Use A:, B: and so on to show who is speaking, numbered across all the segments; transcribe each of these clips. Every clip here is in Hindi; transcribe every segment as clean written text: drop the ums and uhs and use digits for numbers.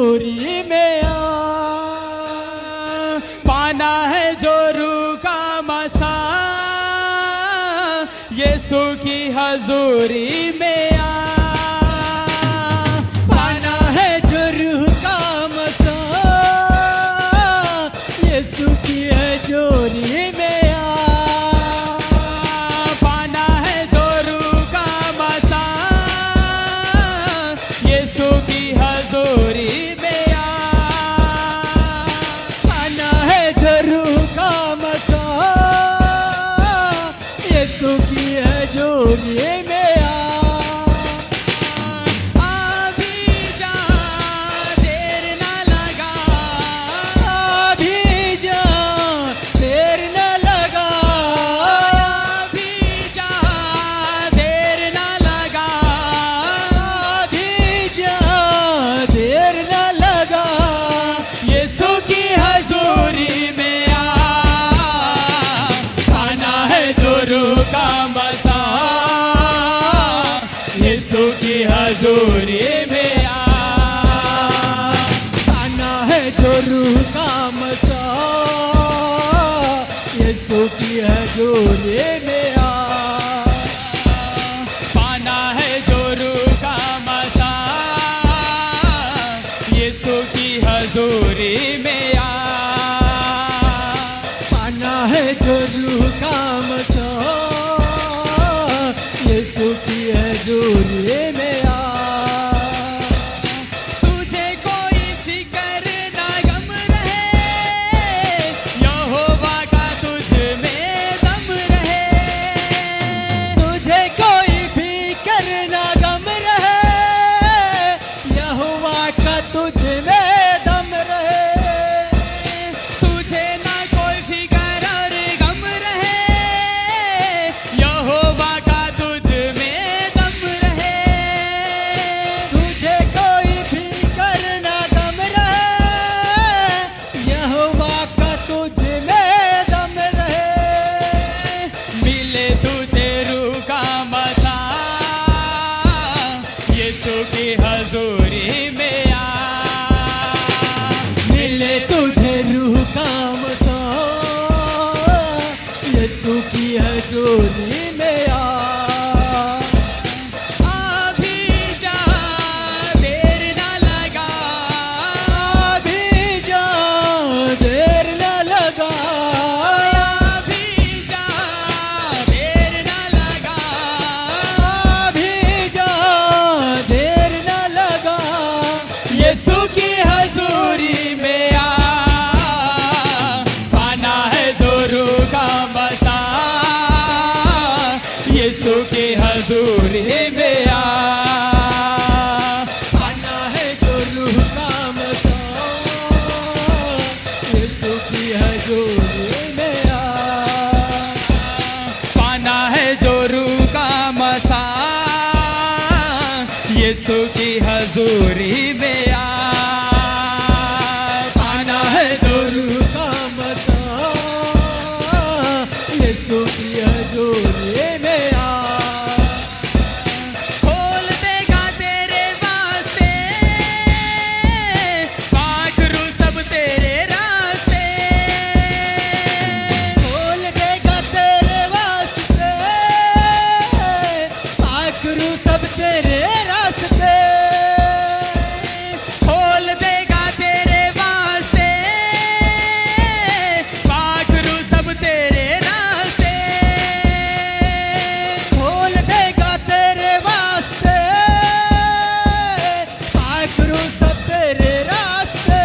A: हजूरी में आ,
B: पाना है जो रूह का मसा, यीशु की हजूरी में आ।
A: पाना है जो रूह का मसा, यीशु की हजूरी में आ।
B: पाना है जो रूह का मसा, यीशु की हजूरी में आ।
A: पाना है जो रूह का मसा, यीशु की हजूरी में आ।
B: अभी जा देर न लगा,
A: अभी जा देर न लगा,
B: अभी जा देर न लगा।
A: अभी जा देर न लगा।
B: यीशु की हजूरी में आ, पाना है जो रूह का मसा, यीशु की हजूरी में आ।
A: पाना है जो रूह का मसा, यीशु की हजूरी में आ।
B: पाना है जो रूह का मसा, यीशु की हजूरी में आ।
A: पाना है जो रूह का मसा, यीशु की हजूरी में आ।
B: तुझे कोई फिकर ना गम रहे, यहोवा का तुझ में दम रहे।
A: तुझे कोई फिकर ना गम रहे, यहोवा का तुझ में दम रहे।
B: तुझे ना कोई फिकर और गम रहे, यहोवा का तुझ में दम रहे।
A: तुझे कोई फिकर ना गम रहे, यहोवा का तुझ में दम रहे।
B: मिले तुझे रूह का मसा, यीशु की हजूरी में आ।
A: मिले तुझे रूह का मसा, यीशु की हजूरी में आ।
B: अभी जा देर न लगा,
A: अभी जा देर न लगा,
B: अभी जा देर न लगा।
A: अभी जा देर न लगा।
B: यीशु की हजूरी में आ, पाना है जो रूह का मसा, यीशु की हजूरी में आ।
A: पाना है जो रूह का मसा, यीशु की हजूरी में आ।
B: पाना है जो रूह का मसा, यीशु की हजूरी में आ। पाना है जो
A: रूह का मसा, यीशु की हजूरी में आ।
B: खोल देगा तेरे वास्ते, पाखरू सब तेरे रास्ते।
A: खोल देगा तेरे वास्ते, पाखरू सब तेरे रास्ते।
B: खोल देगा तेरे वास्ते, पाखरू सब तेरे रास्ते।
A: खोल देगा तेरे वास्ते, पाखरू सब तेरे रास्ते।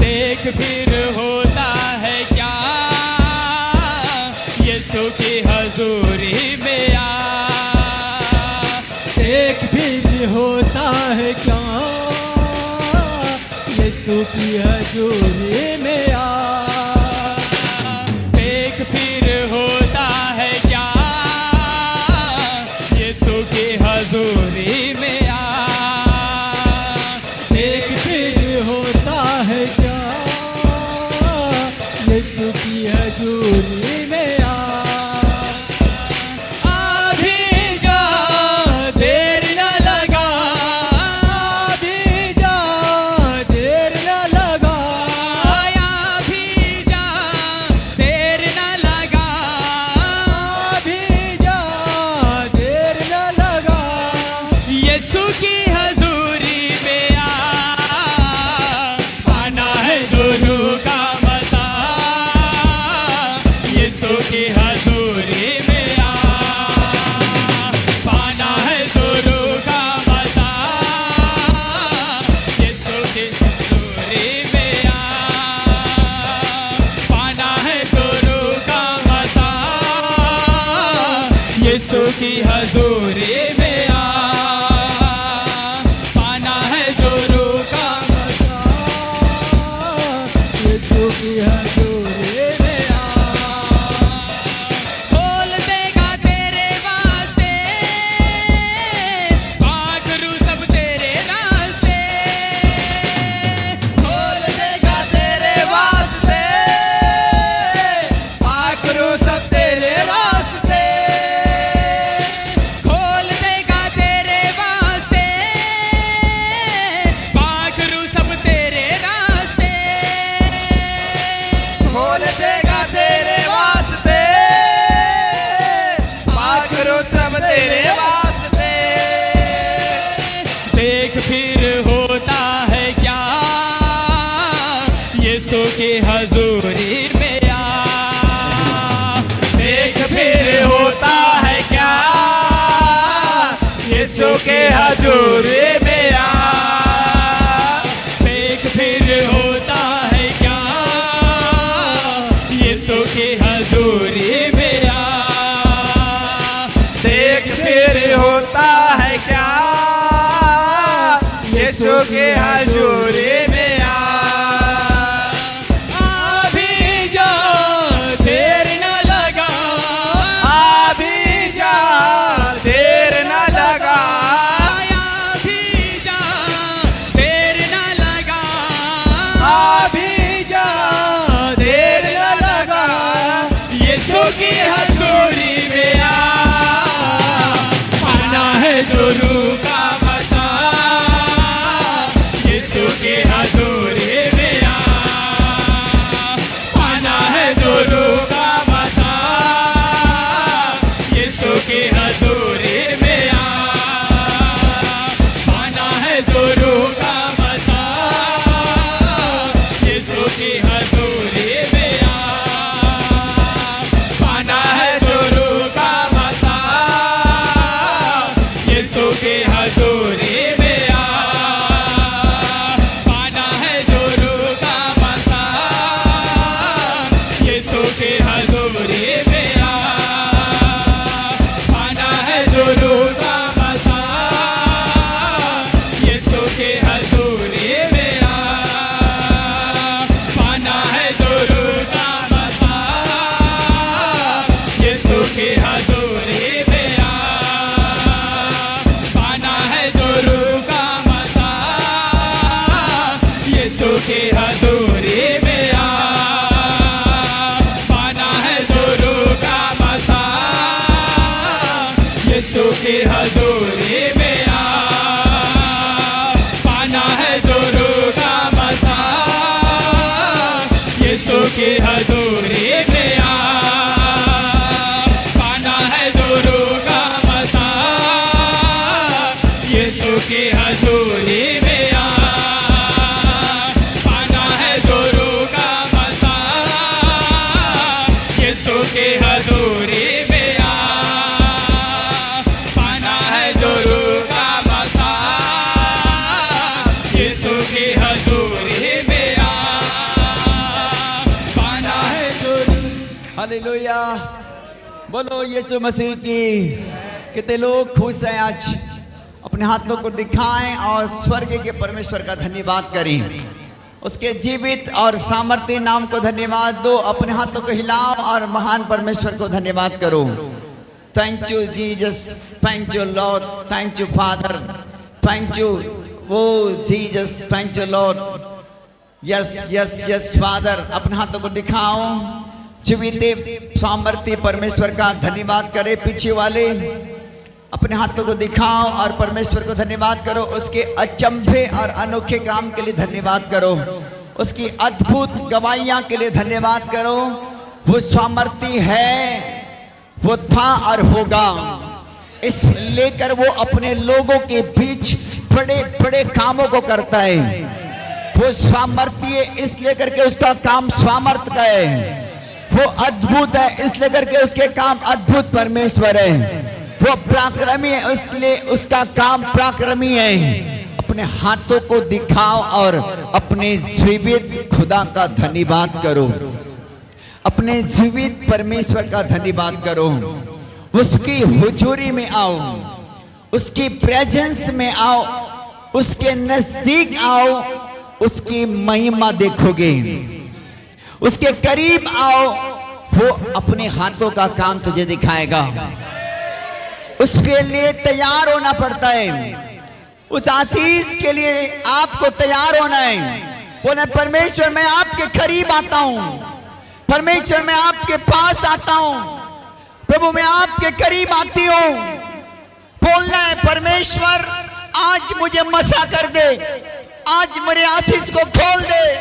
B: देख फिर होता है क्या, यीशु की हजूरी में आ।
A: देख फिर होता है क्या, यीशु की हजूरी में आ।
B: देख फिर होता है क्या, यीशु की हजूरी में आ।
A: देख फिर होता है क्या, यीशु की हजूरी में आ।
B: अभी जा देर न लगा,
A: अभी
B: की हजूरी में आ, पाना है जो रूह का
A: मजा, यीशु की हजूरी में आ।
B: खोल देगा तेरे वास्ते पाखरू सब तेरे रास्ते,
A: खोल देगा तेरे वास्ते पाखरू सब तेरे रास्ते।
B: खोल देगा तेरे वास्ते पाखरू सब तेरे रास्ते,
A: खोल देगा तेरे वास्ते पाखरू सब तेरे वास्ते।
B: देख फिर होता है क्या यीशु की हजूरी में आ,
A: देख फिर होता है क्या यीशु के हजूरी में आ।
B: देख फिर होता है क्या यीशु की हजूरी में आ,
A: देख फिर होता है क्या यीशु के हजूरी में आ।
B: अभी जा देर न लगा,
A: अभी जा देर न लगा,
B: अभी जा देर न लगा,
A: अभी जा देर न लगा,
B: यीशु की हजूरी में आ, पाना है जो रूह का मजा, यीशु की हजूरी में आ, पाना है जो रूह का मजा, यीशु की हजूरी में आ, पाना है जो रूह का मजा, यीशु की हजूरी में आ, पाना है जो रूह का मजा, यीशु की हजूरी में आ, पाना है जो रूह का मजा, यीशु की हजूरी में आ, पाना है जो रूह का मजा, यीशु की हजूरी में आ, पाना है जो रूह का मजा, यीशु की हजूरी में आ, पाना है जो रूह का मजा, यीशु की हजूरी में आ, पाना है जो रूह का मजा, यीशु की हजूरी में आ, पाना है जो रूह का मजा, यीशु की हजूरी में आ, पाना है जो रूह का मजा, यीशु की हजूरी में आ, पाना है जो रूह का मजा, यीशु की हजूरी में आ, पाना है जो रूह का मजा, यीशु की हजूरी में आ, पाना है जो
A: हालेलुया। बोलो यीशु मसीह की। कितने लोग खुश हैं आज? अपने हाथों को दिखाएं और स्वर्ग के परमेश्वर का धन्यवाद करें। उसके जीवित और सामर्थ्य नाम को धन्यवाद दो। अपने हाथों को हिलाओ और महान परमेश्वर को धन्यवाद करो। Thank you Jesus, thank you Lord, thank you Father, thank you O Jesus, thank you Lord. Yes yes yes Father. अपने हाथों को दिखाओ, जीवित सामर्थ्य परमेश्वर का धन्यवाद करे। पीछे वाले अपने हाथों को दिखाओ और परमेश्वर को धन्यवाद करो। उसके अचंभे और अनोखे काम के लिए धन्यवाद करो। उसकी अद्भुत गवाहियां के लिए धन्यवाद करो। वो सामर्थ्य है, वो था और होगा। इस लेकर वो अपने लोगों के बीच बड़े बड़े कामों को करता है। वो सामर्थ्य इस लेकर के उसका काम सामर्थ्य का है। वो अद्भुत है इसलिए करके उसके काम अद्भुत परमेश्वर है। वो पराक्रमी है इसलिए उसका काम पराक्रमी है। अपने हाथों को दिखाओ और अपने जीवित खुदा का धन्यवाद करो। अपने जीवित परमेश्वर का धन्यवाद करो। उसकी हुजूरी में आओ, उसकी प्रेजेंस में आओ, उसके नजदीक आओ, उसकी महिमा देखोगे, उसके करीब आओ, वो अपने हाथों का काम तुझे दिखाएगा। उसके लिए तैयार होना पड़ता है, उस आशीष के लिए आपको तैयार होना है। बोले परमेश्वर मैं आपके करीब आता हूं, परमेश्वर मैं आपके पास आता हूं, प्रभु मैं आपके करीब आती हूं। बोलना है परमेश्वर आज मुझे मसा कर दे, आज मेरे आशीष को खोल दे,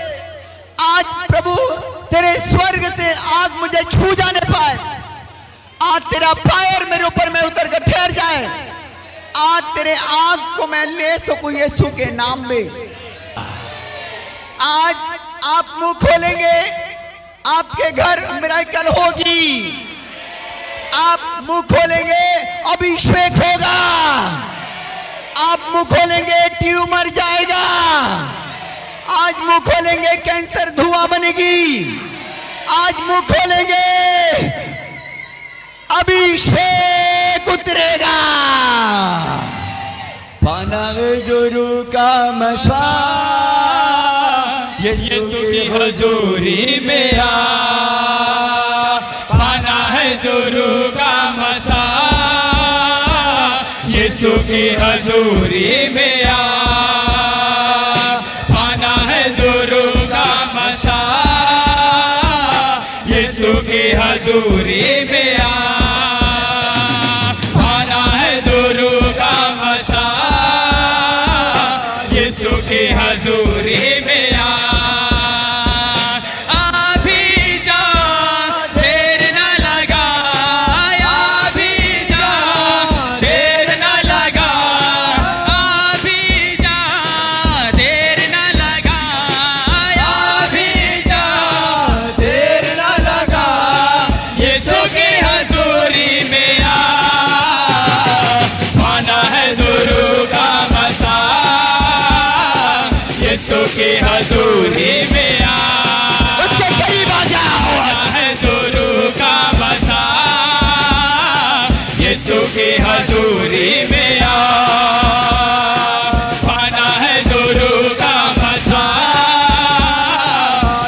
A: आज प्रभु तेरे स्वर्ग से आग मुझे छू जाने पाए, आज तेरा फायर मेरे ऊपर में उतर कर ठहर जाए, आज तेरे आग को मैं ले सकूं यीशु के नाम में। आज आप मुंह खोलेंगे, आपके घर मिराकल होगी। आप मुंह खोलेंगे, अभिषेक होगा। आप मुंह खोलेंगे, ट्यूमर जाएगा। आज मुंह खोलेंगे, कैंसर धुआं बनेगी। आज मुंह खोलेंगे, अभिषेक उतरेगा। पाना जोरू का मसा
B: यीशु की हजूरी में आ, पाना है जोरू का मसा यीशु की हजूरी में आ, पाना है जोरू का मसा यीशु की हजूरी में आ, पाना है जोरू का मसा यीशु की हजूरी में आ। यीशु की हजूरी में आ,
A: उसके करीब आ जाओ।
B: है जोरू का मसा यीशु की हजूरी में आ, पाना है जोरू का मसा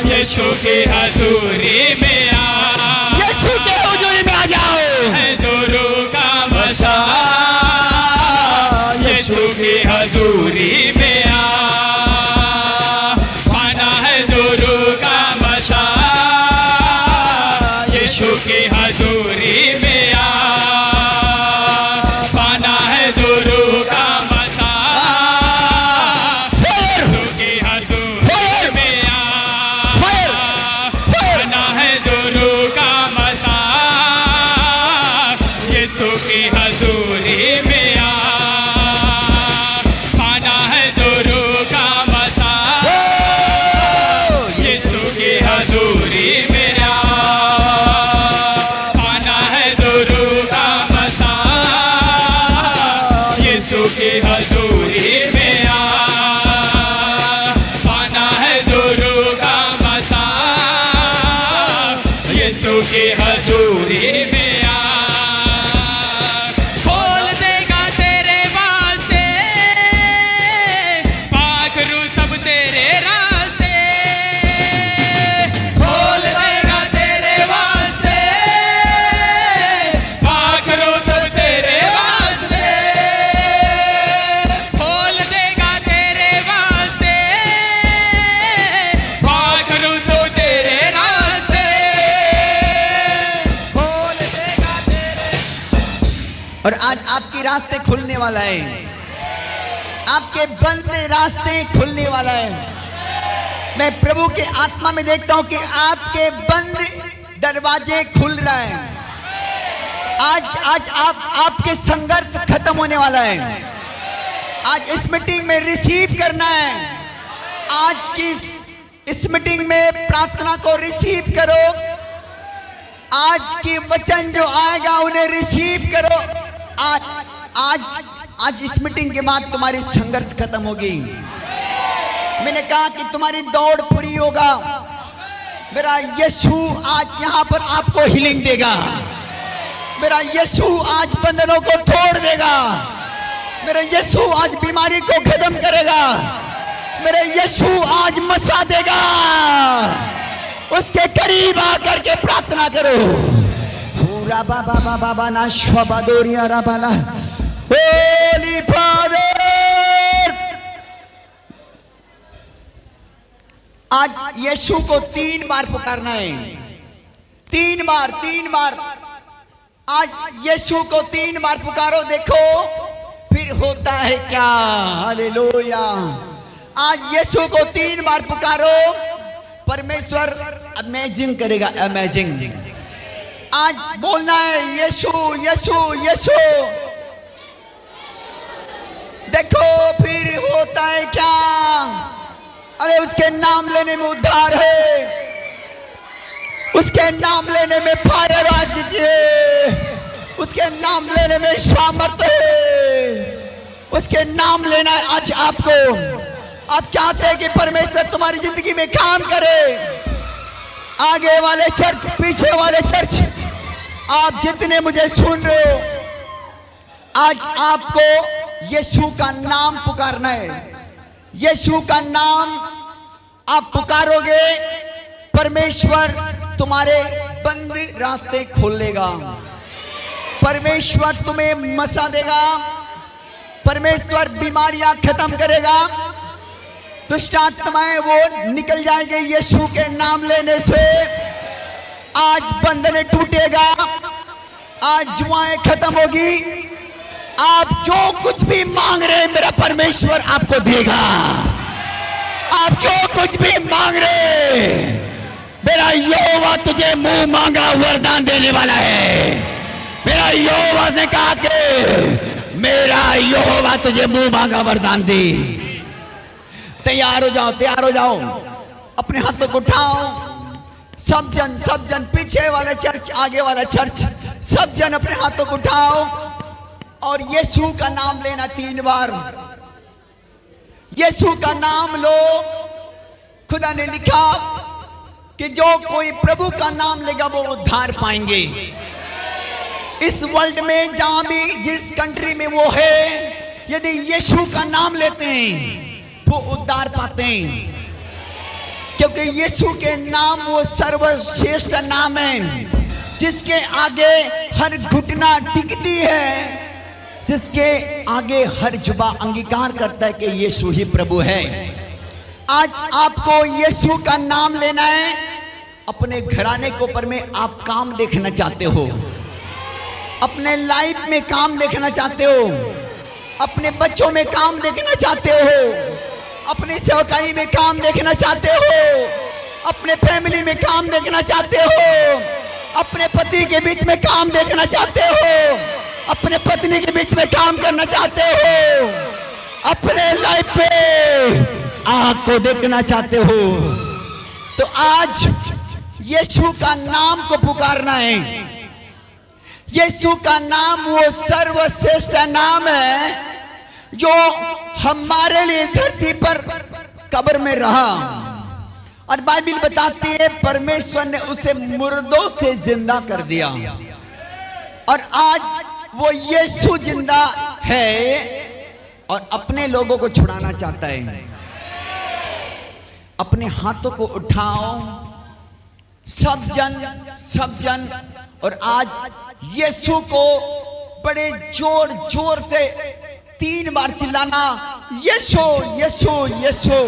B: यीशु की हजूरी में आ,
A: यीशु के हुजूरी में आ जाओ।
B: है जोरू का मसा यीशु की हजूरी में आ, यीशु की हजूरी में आ, पाना है जोरू का मसा यीशु की हजूरी में आ, पाना है जोरू का मसा यीशु की हजूरी में आ, पाना है जोरू का मसा यीशु की हजूरी में आ, यीशु की हजूरी में आ, पाना है जोरू का मसा यीशु की हजूरी में आ, खोल देगा तेरे वास्ते पाखरू सब तेरे रास्ते, खोल देगा तेरे वास्ते पाखरू सब तेरे वास्ते, खोल देगा तेरे वास्ते पाखरू सब तेरे रास्ते, खोल देगा तेरे।
A: और आज आपके रास्ते खुलने वाला है, आपके बंद रास्ते खुलने वाला है। मैं प्रभु के आत्मा में देखता हूं कि आपके बंद दरवाजे खुल रहे हैं। आज आपके संघर्ष खत्म होने वाला है। आज इस मीटिंग में रिसीव करना है। आज की इस मीटिंग में प्रार्थना को रिसीव करो। आज की वचन जो आएगा उन्हें रिसीव करो। आज इस मीटिंग के बाद तुम्हारी संघर्ष खत्म होगी। मैंने कहा कि तुम्हारी दौड़ पूरी होगा। मेरा यीशु आज यहां पर आपको हीलिंग देगा। मेरा यीशु आज बंधनों को तोड़ देगा। मेरा यीशु आज बीमारी को खत्म करेगा। मेरा यीशु आज मसा देगा। उसके करीब आकर के प्रार्थना करो। पूरा बाबा बाबा ना श्वबादोरिया राबाला। होली फादर, आज यीशु को 3 बार पुकारना है। 3 बार आज यीशु को 3 बार पुकारो, देखो फिर होता है क्या। हालेलुया। आज यीशु को 3 बार पुकारो, परमेश्वर अमेजिंग करेगा। अमेजिंग। आज बोलना है यीशु यीशु यीशु। देखो फिर होता है क्या। अरे उसके नाम लेने में उद्धार है, उसके नाम लेने में फायर आ दीजिए, उसके नाम लेने में सामर्थ्य है। उसके नाम लेना है आज आपको। आप चाहते हैं कि परमेश्वर तुम्हारी जिंदगी में काम करे। आगे वाले चर्च, पीछे वाले चर्च, आप जितने मुझे सुन रहे हो, आज आपको यीशु का नाम पुकारना है। यीशु का नाम आप पुकारोगे, परमेश्वर तुम्हारे बंद रास्ते खोल देगा। परमेश्वर तुम्हें मसा देगा। परमेश्वर बीमारियां खत्म करेगा। दुष्ट आत्माएं वो निकल जाएंगे यीशु के नाम लेने से। आज बंधन टूटेगा, आज जुआएं खत्म होगी। आप जो कुछ भी मांग रहे हैं मेरा परमेश्वर आपको देगा। आप जो कुछ भी मांग रहे, मेरा यहोवा तुझे मुंह मांगा वरदान देने वाला है। मेरा यहोवा ने कहा कि मेरा यहोवा तुझे मुंह मांगा वरदान दे। तैयार हो जाओ, तैयार हो जाओ। अपने हाथों को उठाओ। सब जन, पीछे वाला चर्च, आगे वाला चर्च, सब जन अपने हाथों को उठाओ और यीशु का नाम लेना 3 बार। यीशु का नाम लो। खुदा ने लिखा कि जो कोई प्रभु का नाम लेगा वो उद्धार पाएंगे। इस वर्ल्ड में जहां भी, जिस कंट्री में वो है, यदि यीशु का नाम लेते हैं वो उद्धार पाते हैं। क्योंकि यीशु के नाम वो सर्वश्रेष्ठ नाम है, जिसके आगे हर घुटना टिकती है, जिसके आगे हर जुबा अंगीकार करता है कि यीशु ही प्रभु है। आज आपको यीशु का नाम लेना है। अपने घराने के ऊपर में आप काम देखना चाहते हो, अपने लाइफ में काम देखना चाहते हो, अपने बच्चों में काम देखना चाहते हो, अपनी सेवकाई में काम देखना चाहते हो, अपने फैमिली में काम देखना चाहते हो, अपने पति के बीच में काम देखना चाहते हो, अपने पत्नी के बीच में काम करना चाहते हो, अपने लाइफ पे आग को देखना चाहते हो, तो आज यीशु का नाम को पुकारना है। यीशु का नाम वो सर्वश्रेष्ठ नाम है जो हमारे लिए धरती पर कब्र में रहा। और बाइबल बताती है परमेश्वर ने उसे मुर्दों से जिंदा कर दिया। और आज वो यीशु जिंदा है और अपने लोगों को छुड़ाना चाहता है। अपने हाथों को उठाओ सब जन, और आज यीशु को बड़े जोर जोर से 3 बार चिल्लाना, यीशु यीशु यीशु।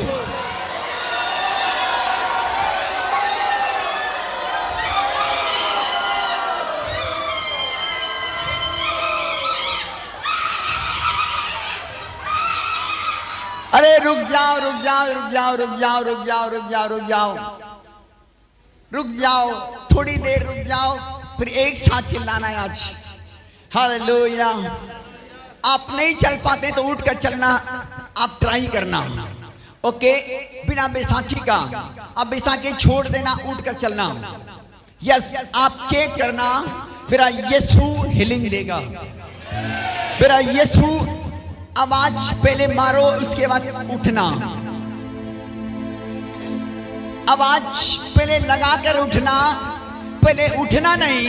A: अरे रुक जाओ, रुक जाओ, रुक जाओ, रुक जाओ, रुक जाओ, रुक जाओ, रुक जाओ, रुक जाओ, थोड़ी देर रुक जाओ, फिर एक साथ चिल्लाना है आज। हालेलुया। आप नहीं चल पाते तो उठकर चलना, आप ट्राई करना। ओके, बिना बैसाखी का आप बैसाखी छोड़ देना, उठकर चलना। यस, आप चेक करना, मेरा यीशु हीलिंग देगा। मेरा यीशु, आवाज पहले मारो, उसके बाद उठना। आवाज पहले लगाकर उठना, पहले उठना नहीं,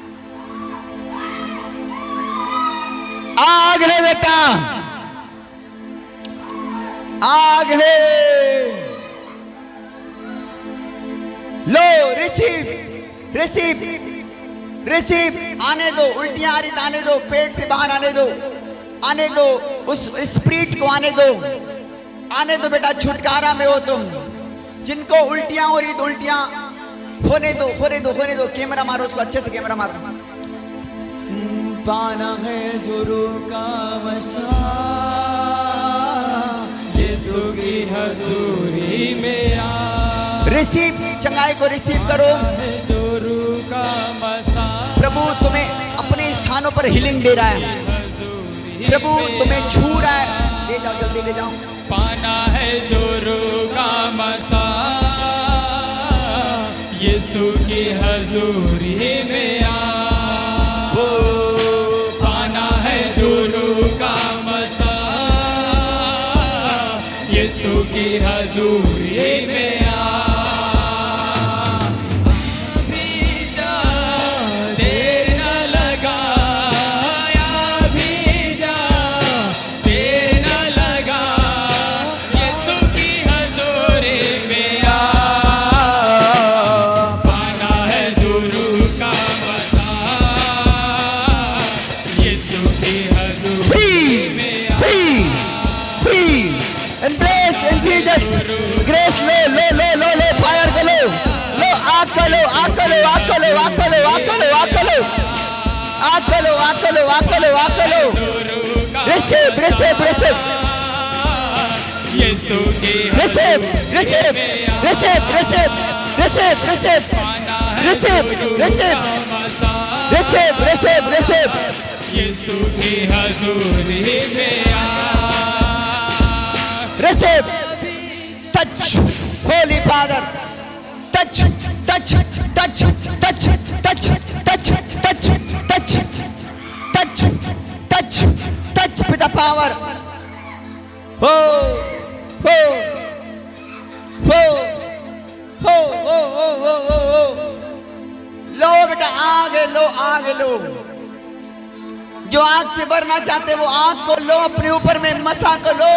A: आग है बेटा, आग है। लो रिसीव रिसीव रिसीव। आने दो, उल्टियां आ रही तो आने दो, पेट से बाहर आने दो, आने दो, उस स्पिरिट को आने दो, आने दो बेटा। छुटकारा में हो तुम। जिनको उल्टियां हो रही तो उल्टियां होने दो, होने दो, होने दो। कैमरा मारो उसको, अच्छे से कैमरा मारो। पाना है जुरू का वसा,
C: यीशु की हजूरी में आ।
A: रिसीव, चंगाई को रिसीव करो।
C: जोरू का मसा,
A: प्रभु तुम्हें अपने स्थानों पर हीलिंग दे रहा है। प्रभु तुम्हें छू रहा है। ले जाओ, जल्दी ले जाओ।
C: पाना है जोरू का मसा, यीशु की हजूरी में आ। पाना है जोरू का मसा, यीशु की हजूरी में आ। अभी जा, देर न लगा, अभी जा, देर न लगा, यीशु की हजूरी में आ। पाना है जुरू का मसा, यीशु की हजूरी में आ।
A: Free free embrace in Jesus grace. लो लो लो लो लो, फायर को लो, लो आग को लो, आग को लो, आग को लो, आग को लो, आग को लो, आग को लो, आग को लो, आग को लो, आग को लो, आग को लो। रिसीव रिसीव रिसीव
C: यीशु की
A: receive receive receive receive receive receive receive receive receive receive receive.
C: यीशु की हजूरी में आ।
A: Receive, touch, Holy Father, touch, touch, touch, touch, touch, touch, touch, touch, touch, touch, touch with the power. Oh, oh, oh, oh, oh, oh, oh, oh. लो बेटा, आगे लो, आगे लो। जो आग से भरना चाहते वो आग को लो, अपने ऊपर में मसा को लो।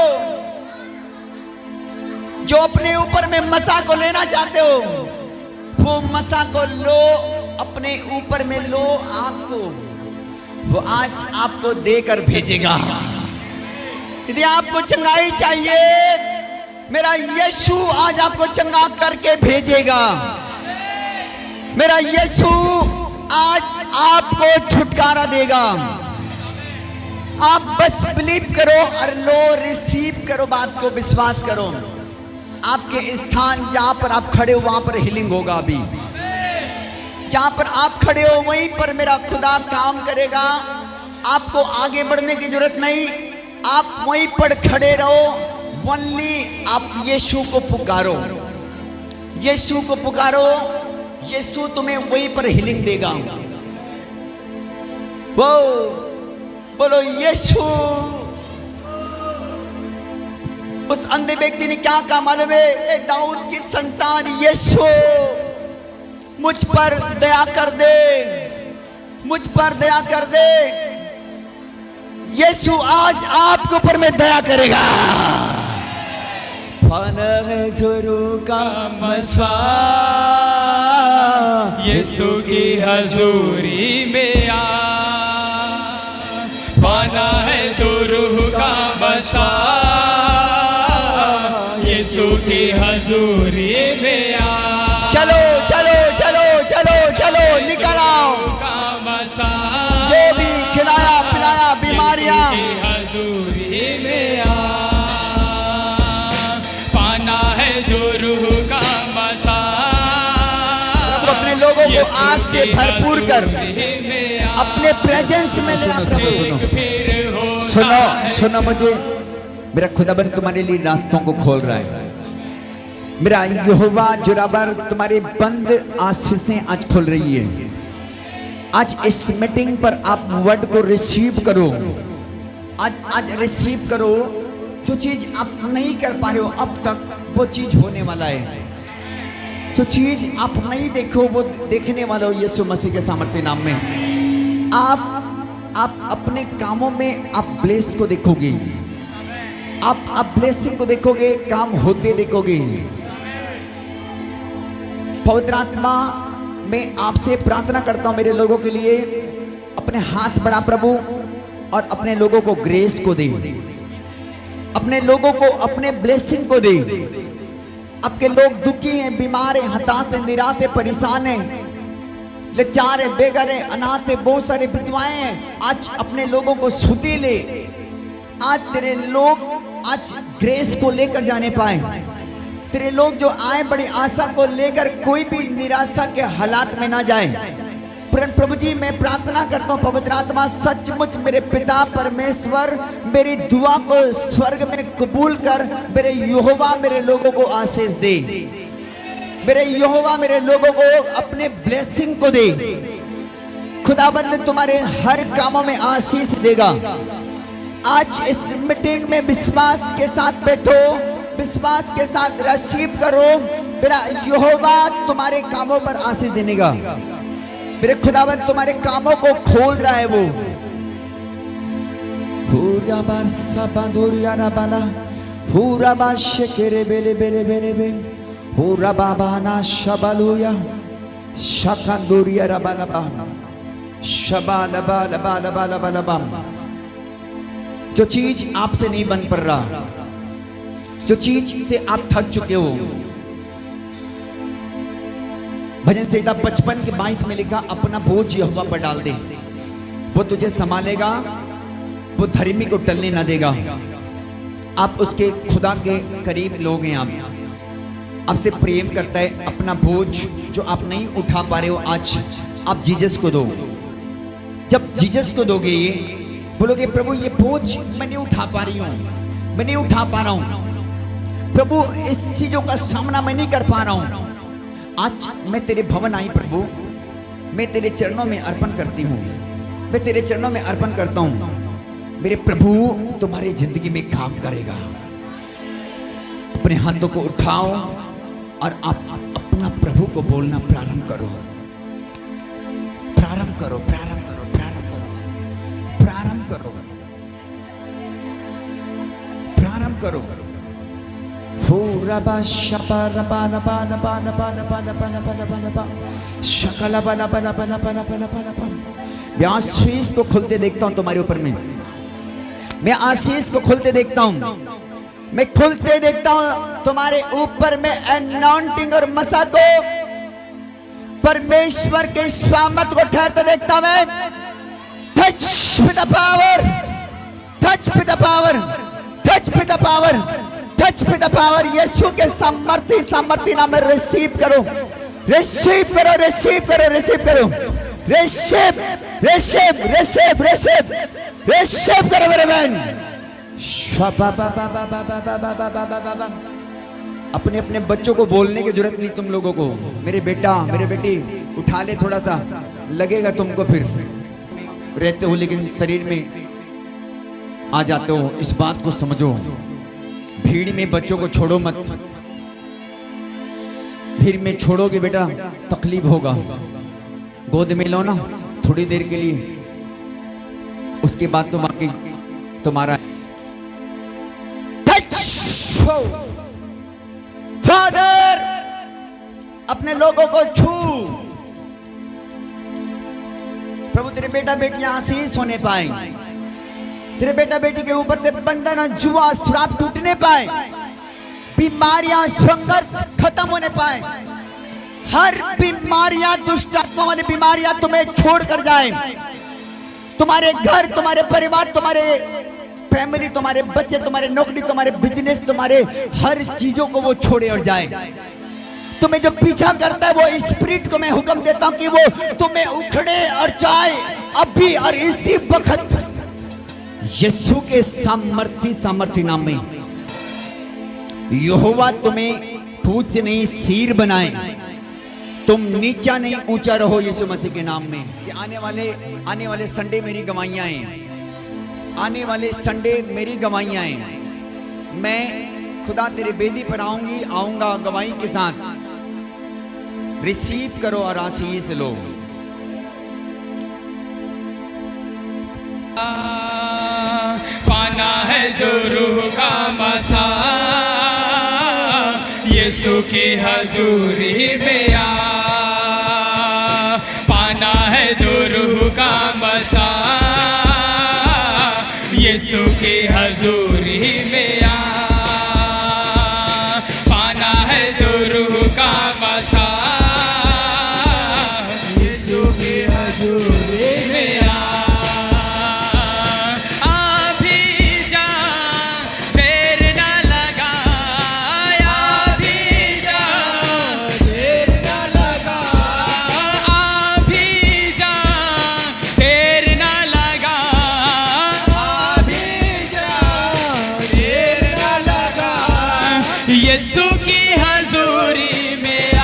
A: जो अपने ऊपर में मसा को लेना चाहते हो वो मसा को लो, अपने ऊपर में लो आग को। वो आज आपको देकर भेजेगा। यदि आपको चंगाई चाहिए, मेरा यीशु आज आपको चंगा करके भेजेगा। मेरा यीशु आज आपको छुटकारा देगा। आप बस बिलीव करो और लो, रिसीव करो, बात को विश्वास करो। आपके स्थान जहां पर आप खड़े हो वहां पर हीलिंग होगा। अभी जहां पर आप खड़े हो वहीं पर मेरा खुदा काम करेगा। आपको आगे बढ़ने की जरूरत नहीं, आप वहीं पर खड़े रहो। ओनली आप यीशु को पुकारो, यीशु को पुकारो। यीशु तुम्हें वहीं पर हीलिंग देगा। वो बोलो यीशु। उस अंधे व्यक्ति ने क्या कहा मालूम है? ए दाऊद की संतान यीशु, मुझ पर दया कर दे, मुझ पर दया कर दे। यीशु आज आपके ऊपर में दया करेगा। जुरू का मसा,
C: यीशु की हजूरी में आ। पाना है जो रूह का मसा, यीशु की हजूरी में आ।
A: चलो चलो चलो चलो चलो, निकल आओ।
C: का मसा,
A: जो भी खिलाया पिलाया बीमारियां,
C: यीशु की हजूरी में आ। पाना है जो रूह का मसा,
A: तो अपने लोगों को आग से भरपूर कर अपने प्रेजेंस में ले आ। सुनो सुनो मुझे, मेरा खुदाबंद तुम्हारे लिए रास्तों को खोल रहा है। मेरा यहोवा जुराबर तुम्हारे बंद आशीषें आज खोल रही है। आज इस मीटिंग पर आप वर्ड को रिसीव करो। आज रिसीव करो। जो चीज आप नहीं कर पा रहे हो अब तक, वो चीज होने वाला है। जो चीज आप नहीं देखो वो देखने वाला हो यीशु मसीह के सामर्थ्य नाम में। आप आप अपने कामों में आप ब्लेस को देखोगे, आप ब्लेसिंग को देखोगे, काम होते देखोगे। पवित्र आत्मा मैं आपसे प्रार्थना करता हूं मेरे लोगों के लिए, अपने हाथ बढ़ा प्रभु और अपने लोगों को ग्रेस को दे, अपने लोगों को अपने ब्लेसिंग को दे। आपके लोग दुखी हैं, बीमार हैं, हताश हैं, निराश हैं, परेशान हैं, लाचार है, बेघर है, अनाथ है, बहुत सारे विधवाएं हैं। आज अपने लोगों को सुधी ले। आज तेरे लोग आज ग्रेस को लेकर जाने पाए। तेरे लोग जो आए बड़ी आशा को लेकर कोई भी निराशा के हालात में ना जाए। प्रभु जी मैं प्रार्थना करता हूँ पवित्र आत्मा सचमुच मेरे पिता परमेश्वर मेरी दुआ को स्वर्ग में कबूल कर, मेरे यहोवा मेरे लोगों को आशीष दे, मेरे यहोवा मेरे लोगों को अपने ब्लेसिंग को दे। खुदाबंद तुम्हारे हर कामों में आशीष देगा। आज इस मीटिंग में विश्वास के साथ बैठो, विश्वास के साथ रिसीव करो। मेरा यहोवा तुम्हारे कामों पर आशीष देने का, मेरे खुदाबंद तुम्हारे कामों को खोल रहा है। वो पूरा बारसा बांधोरिया ना बाला पूरा बादशाह केरे बेले बेले बेले बे पूरा बाबा ना शबालुया शाकांदोरिया रबालबा शबालबा लबा लबा लबा लबा। जो चीज आपसे नहीं बन पड़ रहा, जो चीज से आप थक चुके हो, भजन संहिता 55 के 22 में लिखा अपना बोझ यहोवा पर डाल दे, वो तुझे संभालेगा, वो धर्मी को टलने ना देगा। आप उसके खुदा के करीब लोग हैं, आपसे प्रेम करता है। अपना बोझ जो आप नहीं उठा पा रहे हो आज आप जीसस को दो। जब जीसस को दोगे, ये बोलोगे प्रभु ये बोझ मैं नहीं उठा पा रही हूँ, मैं नहीं उठा पा रहा हूँ प्रभु, इस चीजों का सामना मैं नहीं कर पा रहा हूँ। आज मैं तेरे भवन आई प्रभु, मैं तेरे चरणों में अर्पण करती हूँ, मैं तेरे चरणों में अर्पण करता हूँ। मेरे प्रभु तुम्हारी जिंदगी में काम करेगा। अपने हाथों को उठाओ और आप अपना प्रभु को बोलना प्रारंभ करो, प्रारंभ करो, प्रारंभ करो, प्रारंभ करो, प्रारंभ करो, प्रारंभ करो। रबा शबा रबा रबा रबा रबा रबा रबा रबा रबा रबा शकला बला बला बला बला बला बला बला। मैं आशीष को खुलते देखता हूँ तुम्हारे ऊपर में, मैं आशीष को खुलते देखता हूँ, मैं खुलते देखता हूँ तुम्हारे ऊपर में अनॉइंटिंग और मसा को, परमेश्वर के सामर्थ को ठहरते देखता मैं। Touch with the power, touch with the power, touch with the power, touch with the power. यीशु के सामर्थी सामर्थी नाम में रिसीव करो, रिसीव करो, रिसीव करो, रिसीव करो, receive receive receive receive receive करो मेरे बहन। अपने अपने बच्चों को बोलने की जरूरत नहीं तुम लोगों को। मेरे बेटा मेरे बेटी उठा ले, थोड़ा सा लगेगा तुमको, फिर रहते हो लेकिन शरीर में आ जाते हो। इस बात को समझो, भीड़ में बच्चों को छोड़ो मत, भीड़ में छोड़ोगे बेटा तकलीफ होगा। गोद में लो ना थोड़ी देर के लिए, उसके बाद तो बाकी तुम्हारा। फादर अपने लोगों को छू। प्रभु तेरे बेटा बेटियां आशीष होने पाए, तेरे बेटा बेटी के ऊपर से बंधन, जुआ, श्राप टूटने पाए, बीमारियां, संघर्ष खत्म होने पाए, हर बीमारियां, दुष्ट आत्मा वाली बीमारियां तुम्हें छोड़कर जाए। तुम्हारे घर, तुम्हारे परिवार, तुम्हारे फैमिली, तुम्हारे बच्चे, तुम्हारे नौकरी, तुम्हारे बिजनेस, तुम्हारे हर चीजों को वो छोड़े और जाए। तुम्हें जो पीछा करता है वो स्पिरिट को मैं हुक्म देता हूं कि वो तुम्हें उखड़े और जाए अभी और इसी वक्त यीशु के सामर्थी नाम में। यहोवा तुम्हें पूछ नहीं सिर बनाए, तुम नीचा नहीं ऊंचा रहो यीशु मसीह के नाम में। कि आने वाले संडे मेरी गवाहियां हैं, आने वाले संडे मेरी गवाहियां हैं। मैं खुदा तेरे बेदी पर आऊंगा गवाही के साथ। रिसीव करो और आशीष लो।
C: पाना है जो रूह का मसा, यीशु की हजूरी में आ। पाना है जो रूह का मसा, यीशु की हजूरी में आ। पाना है जो रूह का मसा, यीशु की हजूरी में आ। यीशु की हजूरी में आ।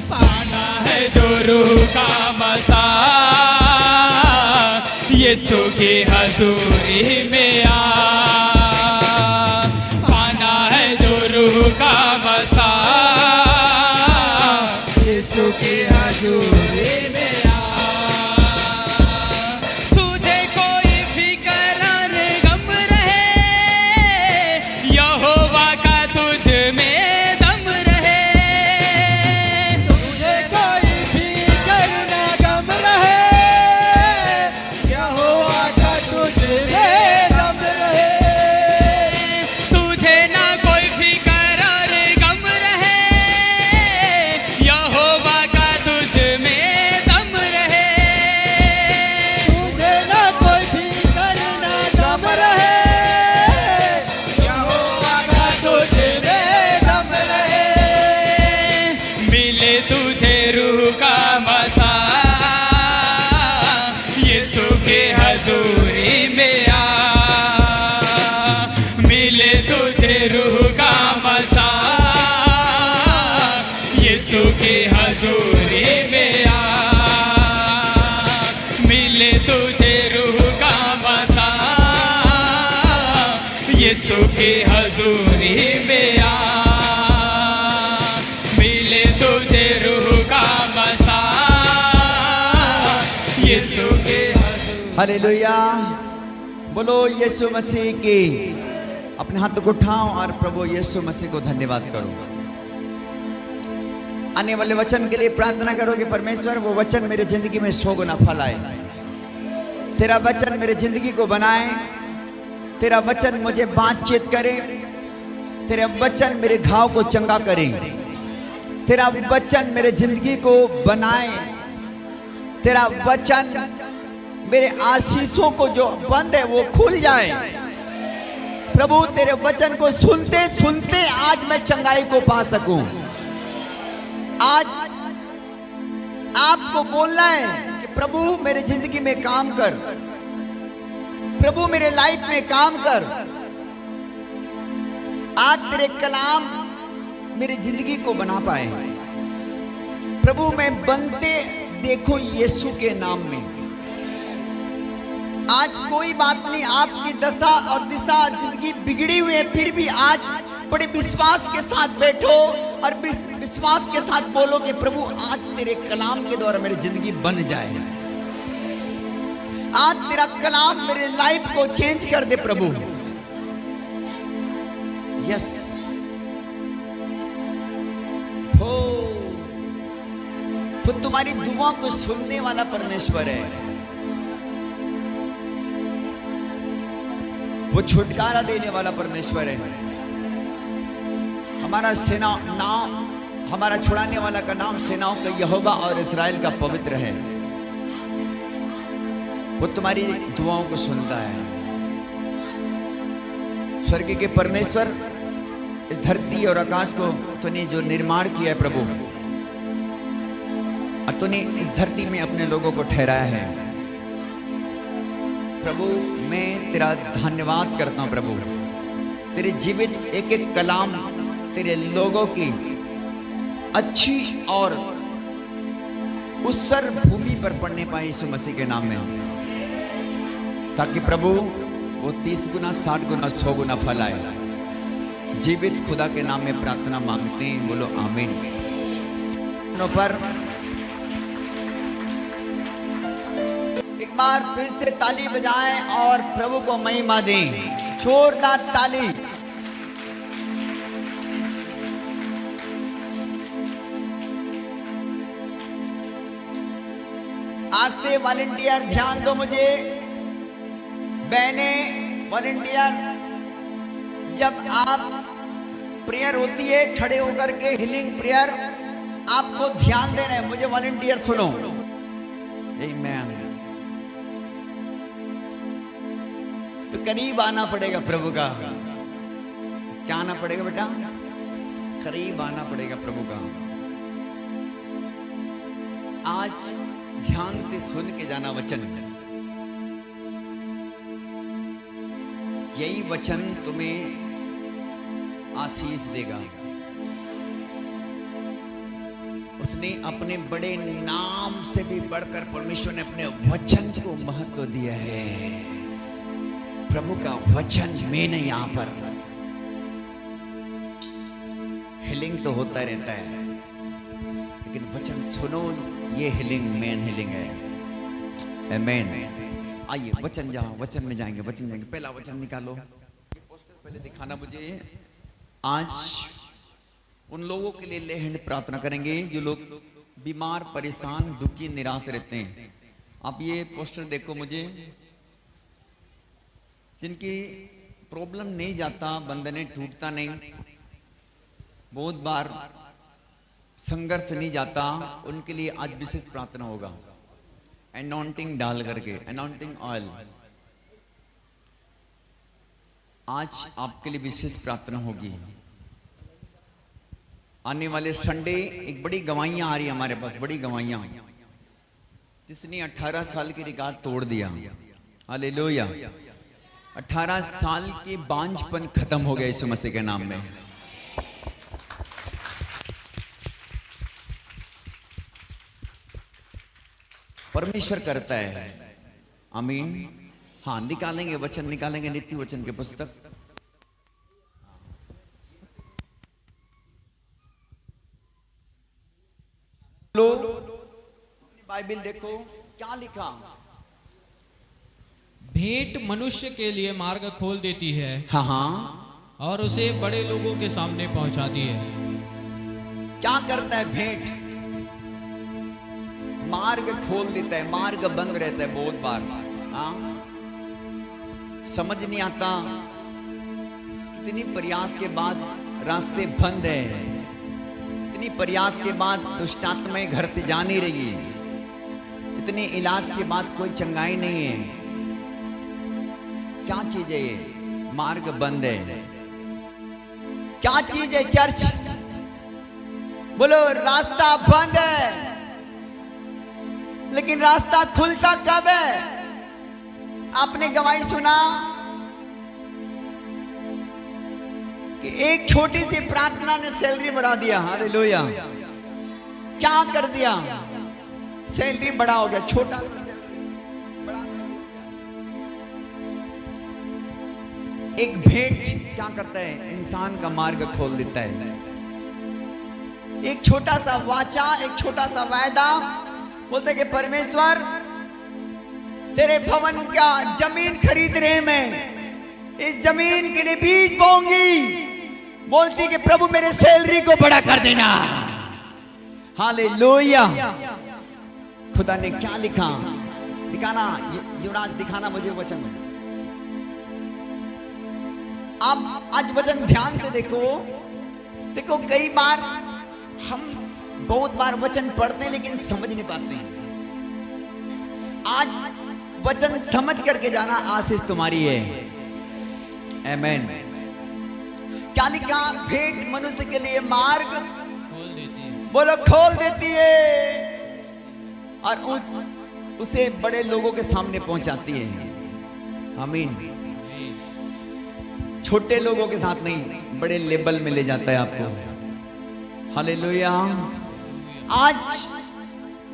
C: पाना है जो रूह का मसा, यीशु की हजूरी में आ। पाना है जो रूह का मसा, यीशु की हजूरी में आ। तुझे कोई फिक्र और गम रहे, यहोवा का तुझ में दम रहे।
D: तुझे कोई फिक्र ना गम रहे, यहोवा का तुझ में दम रहे।
C: तुझे ना कोई फिक्र और गम रहे, यहोवा का तुझ में दम रहे।
D: तुझे ना कोई फिक्र ना गम रहे, यहोवा का तुझ में दम रहे।
C: मिले तुझे रूह का मसा, यीशु के हजूरी में आ। मिले तुझे रूह का मसा, यीशु के हजूरी में आ। मिले तुझे रूह का मसा, यीशु के हजूरी में आ। मिले तुझे रूह का मसा, यीशु के हजूरी।
A: हालेलुया, बोलो यीशु मसीह की। अपने हाथों को उठाओ और प्रभु यीशु मसीह को धन्यवाद करो। आने वाले वचन के लिए प्रार्थना करो कि परमेश्वर वो वचन मेरे जिंदगी में 100 गुना फल आए। तेरा वचन मेरे जिंदगी को बनाए, तेरा वचन मुझे बातचीत करे, तेरा वचन मेरे घाव को चंगा करे, तेरा वचन मेरे जिंदगी को बनाए, तेरा वचन मेरे आशीषों को जो बंद है वो खुल जाए। प्रभु तेरे वचन को सुनते सुनते आज मैं चंगाई को पा सकूं। आज आपको बोलना है कि प्रभु मेरे जिंदगी में काम कर, प्रभु मेरे लाइफ में काम कर। आज तेरे कलाम मेरी जिंदगी को बना पाए। प्रभु मैं बनते देखो यीशु के नाम में। आज कोई बात नहीं, आपकी दशा और दिशा और जिंदगी बिगड़ी हुई है, फिर भी आज बड़े विश्वास के साथ बैठो और विश्वास के साथ बोलो कि प्रभु आज तेरे कलाम के द्वारा मेरी जिंदगी बन जाए। आज तेरा कलाम मेरे लाइफ को चेंज कर दे प्रभु। यस, हो तो तुम्हारी दुआ को सुनने वाला परमेश्वर है। वो छुटकारा देने वाला परमेश्वर है। हमारा सेना नाम, हमारा छुड़ाने वाला का नाम सेनाओं का यहोवा और इस्राएल का पवित्र है। वो तुम्हारी दुआओं को सुनता है। स्वर्ग के परमेश्वर, इस धरती और आकाश को तूने जो निर्माण किया है प्रभु, और तूने इस धरती में अपने लोगों को ठहराया है प्रभु। मैं तेरा धन्यवाद करता हूं प्रभु। तेरे जीवित एक एक कलाम तेरे लोगों की अच्छी और उत्सर भूमि पर पड़ने पाए यीशु मसीह के नाम में, ताकि प्रभु वो 30 गुना 60 गुना 100 गुना फल आए। जीवित खुदा के नाम में प्रार्थना मांगते हैं, बोलो आमीन। पर एक बार फिर से ताली बजाएं और प्रभु को महिमा दें। जोरदार ताली। आज से वॉलंटियर ध्यान दो मुझे, बहने वॉलंटियर, जब आप प्रेयर होती है खड़े होकर के हीलिंग प्रेयर, आपको ध्यान देना है। मुझे वॉलंटियर सुनो। आमीन। तो करीब आना पड़ेगा प्रभु का। क्या आना पड़ेगा बेटा? करीब आना पड़ेगा प्रभु का। आज ध्यान से सुन के जाना वचन। यही वचन तुम्हें आशीष देगा। उसने अपने बड़े नाम से भी बढ़कर परमेश्वर ने अपने वचन को महत्व दिया है। प्रभु का वचन मेन है। यहां पर हीलिंग तो होता रहता है, लेकिन वचन सुनो, ये हीलिंग मेन हीलिंग है। आमीन। आइए वचन जाओ, वचन में जाएंगे, वचन जाएंगे। पहला वचन निकालो। ये पोस्टर पहले दिखाना मुझे। आज उन लोगों के लिए ले हैंड प्रार्थना करेंगे जो लोग बीमार, परेशान, दुखी, निराश रहते हैं। आप ये पोस्टर देखो मुझे, जिनकी प्रॉब्लम नहीं जाता, बंधने टूटता नहीं, बहुत बार संघर्ष नहीं जाता, उनके लिए आज विशेष प्रार्थना होगा। अनॉइंटिंग डाल करके, अनॉइंटिंग ऑयल। आज आपके लिए विशेष प्रार्थना होगी। आने वाले संडे एक बड़ी गवाहियां आ रही है हमारे पास, बड़ी गवाहियां, जिसने 18 साल की रिकॉर्ड तोड़ दिया। हालेलुया। 18 साल की बांझपन खत्म हो गया यीशु मसीह के नाम में। परमेश्वर करता है। आमीन। हाँ, निकालेंगे वचन, निकालेंगे नित्य वचन के पुस्तक। लो अपनी बाइबल देखो, क्या लिखा?
C: भेंट मनुष्य के लिए मार्ग खोल देती है।
A: हाँ हाँ।
C: और उसे बड़े लोगों के सामने पहुंचाती है।
A: क्या करता है भेंट? मार्ग खोल देता है। मार्ग बंद रहता है बहुत बार। हाँ, समझ नहीं आता, कितनी प्रयास के बाद रास्ते बंद है, इतनी प्रयास के बाद दुष्टात्माएं घर से जा नहीं रही, इतने इलाज के बाद कोई चंगाई नहीं है। क्या चीज है ये? मार्ग बंद है। क्या चीज है? चर्च। बोलो, रास्ता बंद है, लेकिन रास्ता खुलता कब है? आपने गवाही सुना कि एक छोटी सी प्रार्थना ने सैलरी बढ़ा दिया। हालेलुया। क्या कर दिया? सैलरी बड़ा हो गया। छोटा सा सैलरी बड़ा। एक भेंट क्या करता है? इंसान का मार्ग खोल देता है। एक छोटा सा वाचा, एक छोटा सा वायदा, बोलते कि परमेश्वर तेरे भवन का जमीन खरीद रहे, मैं इस जमीन के लिए बीज बोऊंगी। बोलती कि प्रभु मेरे सैलरी को बड़ा कर देना। हालेलुया। खुदा ने क्या लिखा? दिखाना युवराज, दिखाना मुझे वचन। आप आज वचन ध्यान से देखो। देखो, कई बार हम बहुत बार वचन पढ़ते हैं लेकिन समझ नहीं पाते हैं। आज वचन समझ करके जाना, आशीष तुम्हारी है। आमीन। क्या लिखा? भेंट मनुष्य के लिए मार्ग
C: खोल देती है।
A: बोलो, खोल देती है, और उसे बड़े लोगों के सामने पहुंचाती है। आमीन। छोटे लोगों के साथ नहीं, बड़े लेवल में ले जाता है आपको। हालेलुया। आज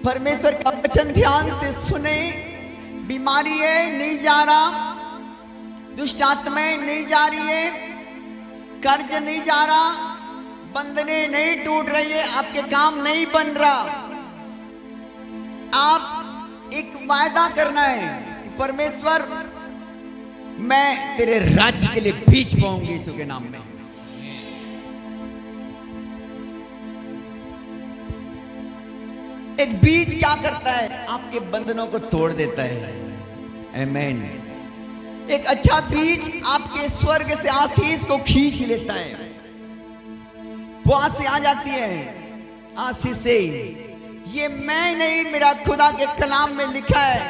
A: परमेश्वर का वचन ध्यान से सुने। बीमारी है, नहीं जा रहा, दुष्ट आत्माएं नहीं जा रही है, कर्ज नहीं जा रहा, बंधने नहीं टूट रही है, आपके काम नहीं बन रहा, आप एक वायदा करना है कि परमेश्वर मैं तेरे राज्य के लिए बीज बोऊंगी यीशु के नाम में। एक बीज क्या करता है? आपके बंधनों को तोड़ देता है। आमीन। एक अच्छा बीज आपके स्वर्ग से आशीष को खींच लेता है। वो आशीष आ जाती है आशीष से। ये मैं नहीं, मेरा खुदा के कलाम में लिखा है।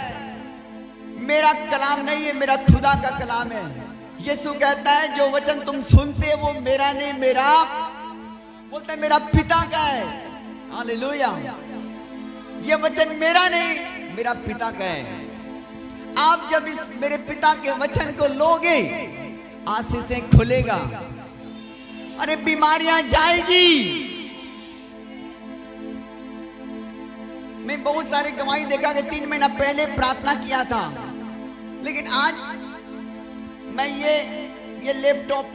A: मेरा कलाम नहीं है, मेरा खुदा का कलाम है। यीशु कहता है जो वचन तुम सुनते वो मेरा नहीं, मेरा बोलता है मेरा पिता का है। हालेलुया। ये वचन मेरा नहीं, मेरा पिता का है। आप जब इस मेरे पिता के वचन को लोगे, आशीषें खुलेगा। अरे बीमारियां जाएगी। मैं बहुत सारे गवाही देखा कि 3 महीना पहले प्रार्थना किया था, लेकिन आज मैं ये लैपटॉप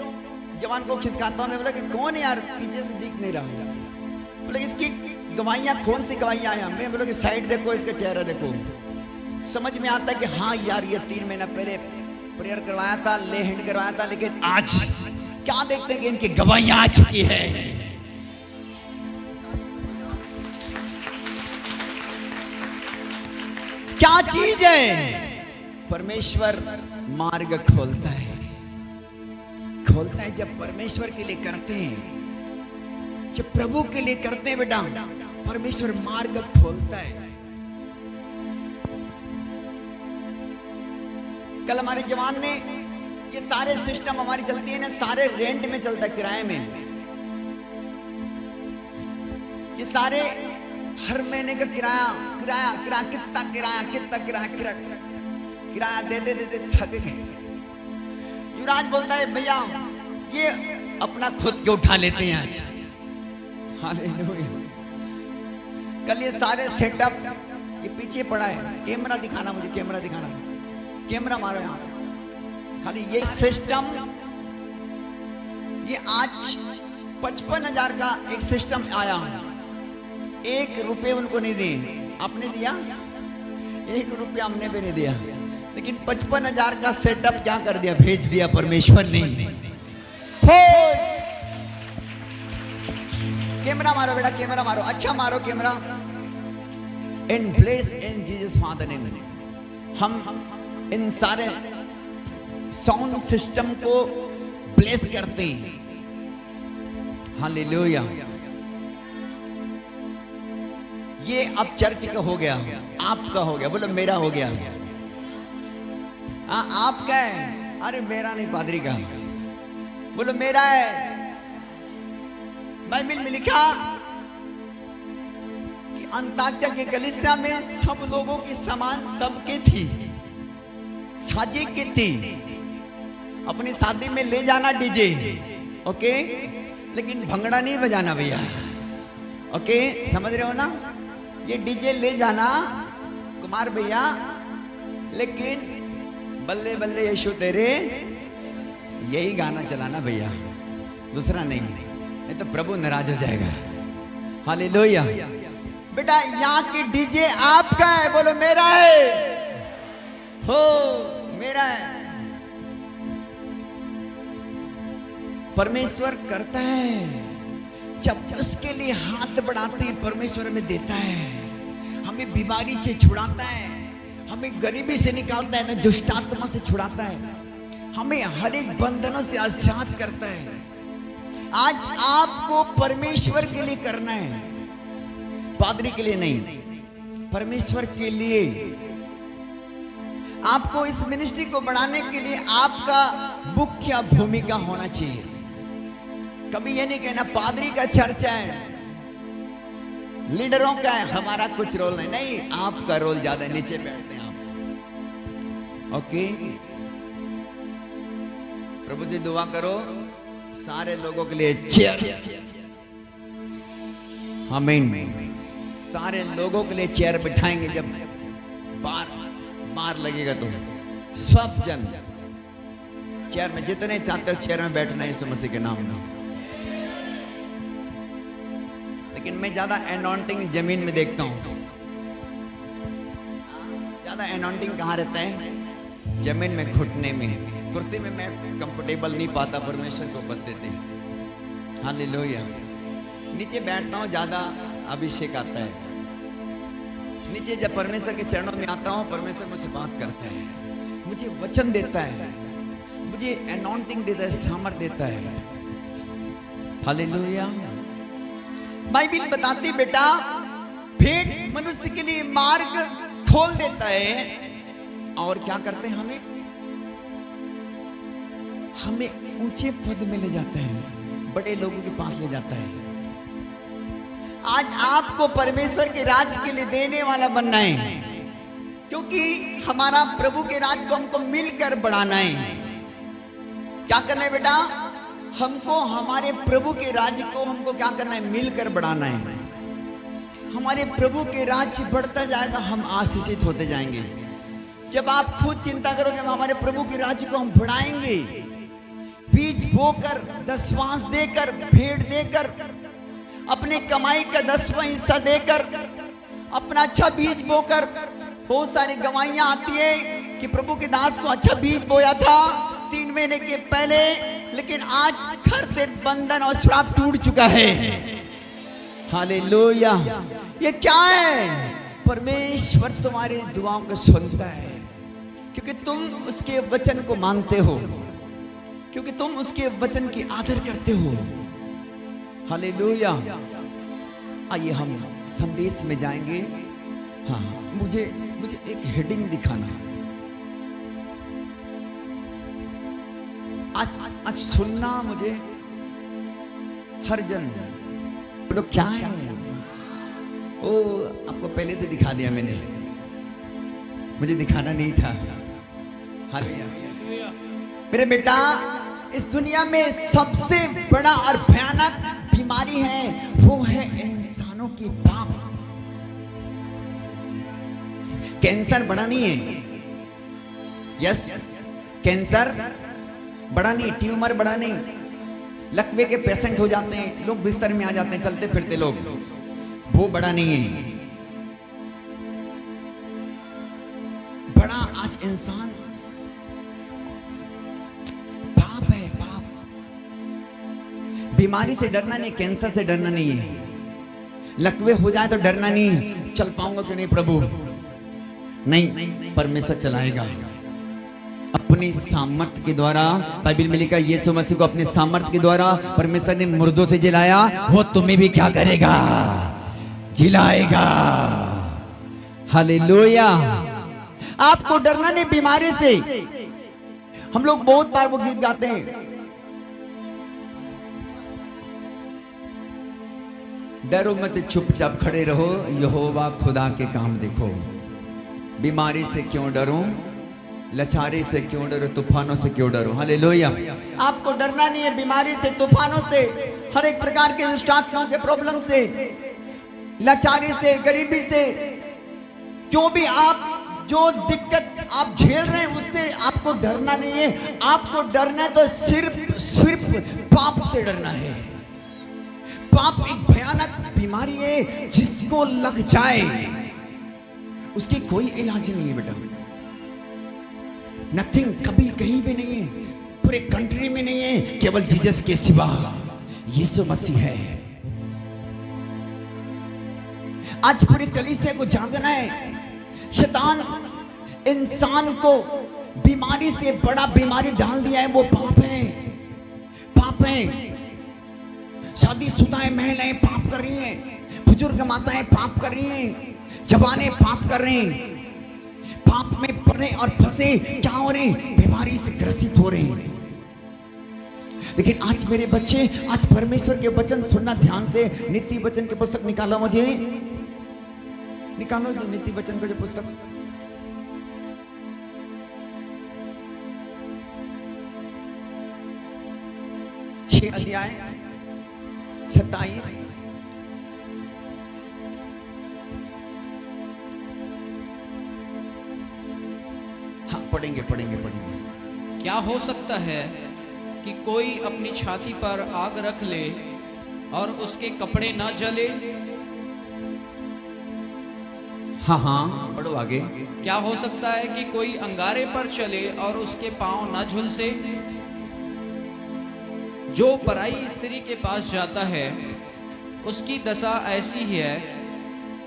A: जवान को खिसकाता हूं। मैं बोला कि कौन है यार, पीछे से दिख नहीं रहा। बोला इसकी गवाहियां कौन सी गवाहियां आया? मैं बोला कि साइड देखो, इसका चेहरा देखो। समझ में आता है कि हाँ यार ये 3 महीना पहले प्रेयर करवाया था, ले हैंड करवाया था, लेकिन आज क्या देखते हैं कि इनकी गवाहियां आ चुकी है। क्या चीज है? परमेश्वर मार्ग खोलता है। खोलता है जब परमेश्वर के लिए करते हैं, जब प्रभु के लिए करते हैं बेटा, परमेश्वर मार्ग खोलता है। कल हमारे जवान ने, ये सारे सिस्टम हमारी चलती है ना, सारे रेंट में चलता है, किराए में। ये सारे हर महीने का किराया किराया देते थक गए। युवराज बोलता है भैया ये अपना खुद के उठा लेते हैं आज। हालेलुया। कल ये सारे सेटअप ये पीछे पड़ा है। कैमरा दिखाना मुझे, कैमरा दिखाना, कैमरा मारो यहाँ। खाली ये सिस्टम, ये आज 55,000 का एक सिस्टम आया। 1 रुपये उनको नहीं दिए। आपने दिया? 1 रुपया हमने भी नहीं दिया, लेकिन 55,000 का सेटअप क्या कर दिया? भेज दिया परमेश्वर ने। कैमरा मारो बेटा, कैमरा मारो, अच्छा मारो camera. In place in Jesus father name, हम इन सारे साउंड सिस्टम को ब्लेस करते हैं। हालेलुया। ये अब चर्च का हो गया, आपका हो गया। बोलो मेरा हो गया। हाँ आपका है। अरे मेरा नहीं, पादरी का। बोलो मेरा है। बाइबल में लिखा कि अंताक्या के कलीसिया में सब लोगों की समान सबके थी, साझी की थी। अपनी शादी में ले जाना डीजे, ओके, लेकिन भंगड़ा नहीं बजाना भैया। ओके, समझ रहे हो ना? ये डीजे ले जाना कुमार भैया, लेकिन बल्ले बल्ले यीशु तेरे, यही गाना चलाना भैया, दूसरा नहीं तो प्रभु नाराज हो जाएगा। हालेलुया। बेटा यहाँ की डीजे आपका है। बोलो मेरा है। हो मेरा है। परमेश्वर करता है। जब उसके लिए हाथ बढ़ाते हैं, परमेश्वर हमें देता है। हमें बीमारी से छुड़ाता है, हमें गरीबी से निकालता है, दुष्ट आत्मा से छुड़ाता है, हमें हर एक बंधनों से आजाद करता है। आज आपको परमेश्वर के लिए करना है, पादरी के लिए नहीं, परमेश्वर के लिए। आपको इस मिनिस्ट्री को बढ़ाने के लिए आपका मुख्य भूमिका होना चाहिए। कभी ये नहीं कहना पादरी का चर्चा है, लीडरों का है, हमारा कुछ रोल नहीं। नहीं, आपका रोल ज्यादा। नीचे बैठते हैं आप। ओके, प्रभु से दुआ करो सारे लोगों के लिए चेयर। आमीन। सारे लोगों के लिए चेयर बिठाएंगे। जब बार लगेगा तो सब जन चेयर में, जितने चाहते हो चेयर में बैठना है यीशु मसीह के नाम में। लेकिन मैं ज्यादा एनॉन्टिंग जमीन में देखता हूं। ज़्यादा अनॉइंटिंग कहाँ रहता है? जमीन में, घुटने में। कुर्सी में मैं कंफर्टेबल नहीं पाता परमेश्वर को उपस्थिति। हालेलुया। नीचे बैठता हूँ, ज़्यादा अभिषेक आता है। नीचे जब परमेश्वर के चरणों में आता हूँ, परमेश्वर मुझसे बात करता है, मुझे वचन देता है, मुझे अनॉइंटिंग देता है, सामर्थ देता है। हालेलुया। बाइबल बताती बेटा, भेंट मनुष्य के लिए मार्ग खोल देता है और क्या करते हैं, हमें ऊंचे पद में ले जाता है, बड़े लोगों के पास ले जाता है। आज आपको परमेश्वर के राज के लिए देने वाला बनना है, क्योंकि हमारा प्रभु के राज को हमको मिलकर बढ़ाना है। क्या करना है बेटा? हमको हमारे प्रभु के राज को हमको क्या करना है? मिलकर बढ़ाना है। हमारे प्रभु के राज्य बढ़ता जाएगा, हम आशीषित होते जाएंगे। जब आप खुद चिंता करोगे हमारे प्रभु के राज्य को हम बढ़ाएंगे, बीज बोकर, दसवांश देकर, भेंट देकर, अपने कमाई का 10वां हिस्सा देकर, अपना अच्छा बीज बोकर। बहुत सारी गवाहियां आती है कि प्रभु के दास को अच्छा बीज बोया था 3 महीने के पहले, लेकिन आज घर से बंधन और श्राप टूट चुका है। हालेलुया। ये क्या है? परमेश्वर तुम्हारी दुआओं को सुनता है, क्योंकि तुम उसके वचन को मानते हो, क्योंकि तुम उसके वचन की आदर करते हो। हालेलुया। आइए हम संदेश में जाएंगे। हाँ, मुझे एक हेडिंग दिखाना। आज सुनना मुझे हर जन लोग क्या है। ओ, आपको पहले से दिखा दिया मैंने, मुझे दिखाना नहीं था। हालेलुया। मेरे बेटा, इस दुनिया में सबसे बड़ा और भयानक बीमारी है, वो है इंसानों की पाप। कैंसर बड़ा नहीं है, यस, कैंसर बड़ा नहीं, ट्यूमर बड़ा नहीं, लकवे के पेशेंट हो जाते हैं लोग, बिस्तर में आ जाते हैं चलते फिरते लोग, वो बड़ा नहीं है। बड़ा आज इंसान पाप है, पाप। बीमारी से डरना नहीं, कैंसर से डरना नहीं है, लकवे हो जाए तो डरना नहीं है, चल पाऊंगा कि नहीं प्रभु, नहीं, परमेश्वर चलाएगा अपनी सामर्थ्य के द्वारा। बाइबल में लिखा, यीशु मसीह को अपने सामर्थ्य के द्वारा परमेश्वर ने मुर्दों से जिलाया, वो तुम्हें भी क्या करेगा? जिलाएगा। हालेलुया। आपको डरना नहीं बीमारी से। हम लोग बहुत बार वो गीत गाते हैं, डरो मत चुपचाप खड़े रहो, यहोवा खुदा के काम देखो। बीमारी से क्यों डरो, लाचारी से क्यों डरो, तूफानों से क्यों डरो। हालेलुया। आपको डरना नहीं है बीमारी से, तूफानों से, हर एक प्रकार के दुष्ट आत्माओं के प्रॉब्लम से, लाचारी से, गरीबी से, जो भी आप जो दिक्कत आप झेल रहे हैं उससे आपको डरना नहीं है। आपको डरना है तो सिर्फ पाप से डरना है। पाप एक भयानक बीमारी है, जिसको लग जाए उसकी कोई इलाज नहीं है बेटा। नथिंग, कभी कहीं भी नहीं है, पूरे कंट्री में नहीं है, केवल जीसस के सिवा यीशु मसीह है। आज पूरी कलीसिया को जागना है। शैतान इंसान को बीमारी से बड़ा बीमारी डाल दिया है, वो पाप है, पाप है। शादीशुदा महिलाएं पाप कर रही हैं, बुजुर्ग माताएं पाप कर रही हैं, जवाने पाप कर रहे हैं, पाप में पड़े और फंसे क्या हो रहे हैं? बीमारी से ग्रसित हो रहे हैं। लेकिन आज मेरे बच्चे, आज परमेश्वर के वचन सुनना ध्यान से। नीति वचन के पुस्तक निकालो, मुझे निकालो जो नीति वचन का जो पुस्तक, अध्याय 27। हाँ, पढ़ेंगे।
C: क्या हो सकता है कि कोई अपनी छाती पर आग रख ले और उसके कपड़े ना जले?
A: हाँ हाँ, पढ़ो आगे।
C: क्या हो सकता है कि कोई अंगारे पर चले और उसके पांव न झुलसे? जो पराई स्त्री के पास जाता है उसकी दशा ऐसी ही है,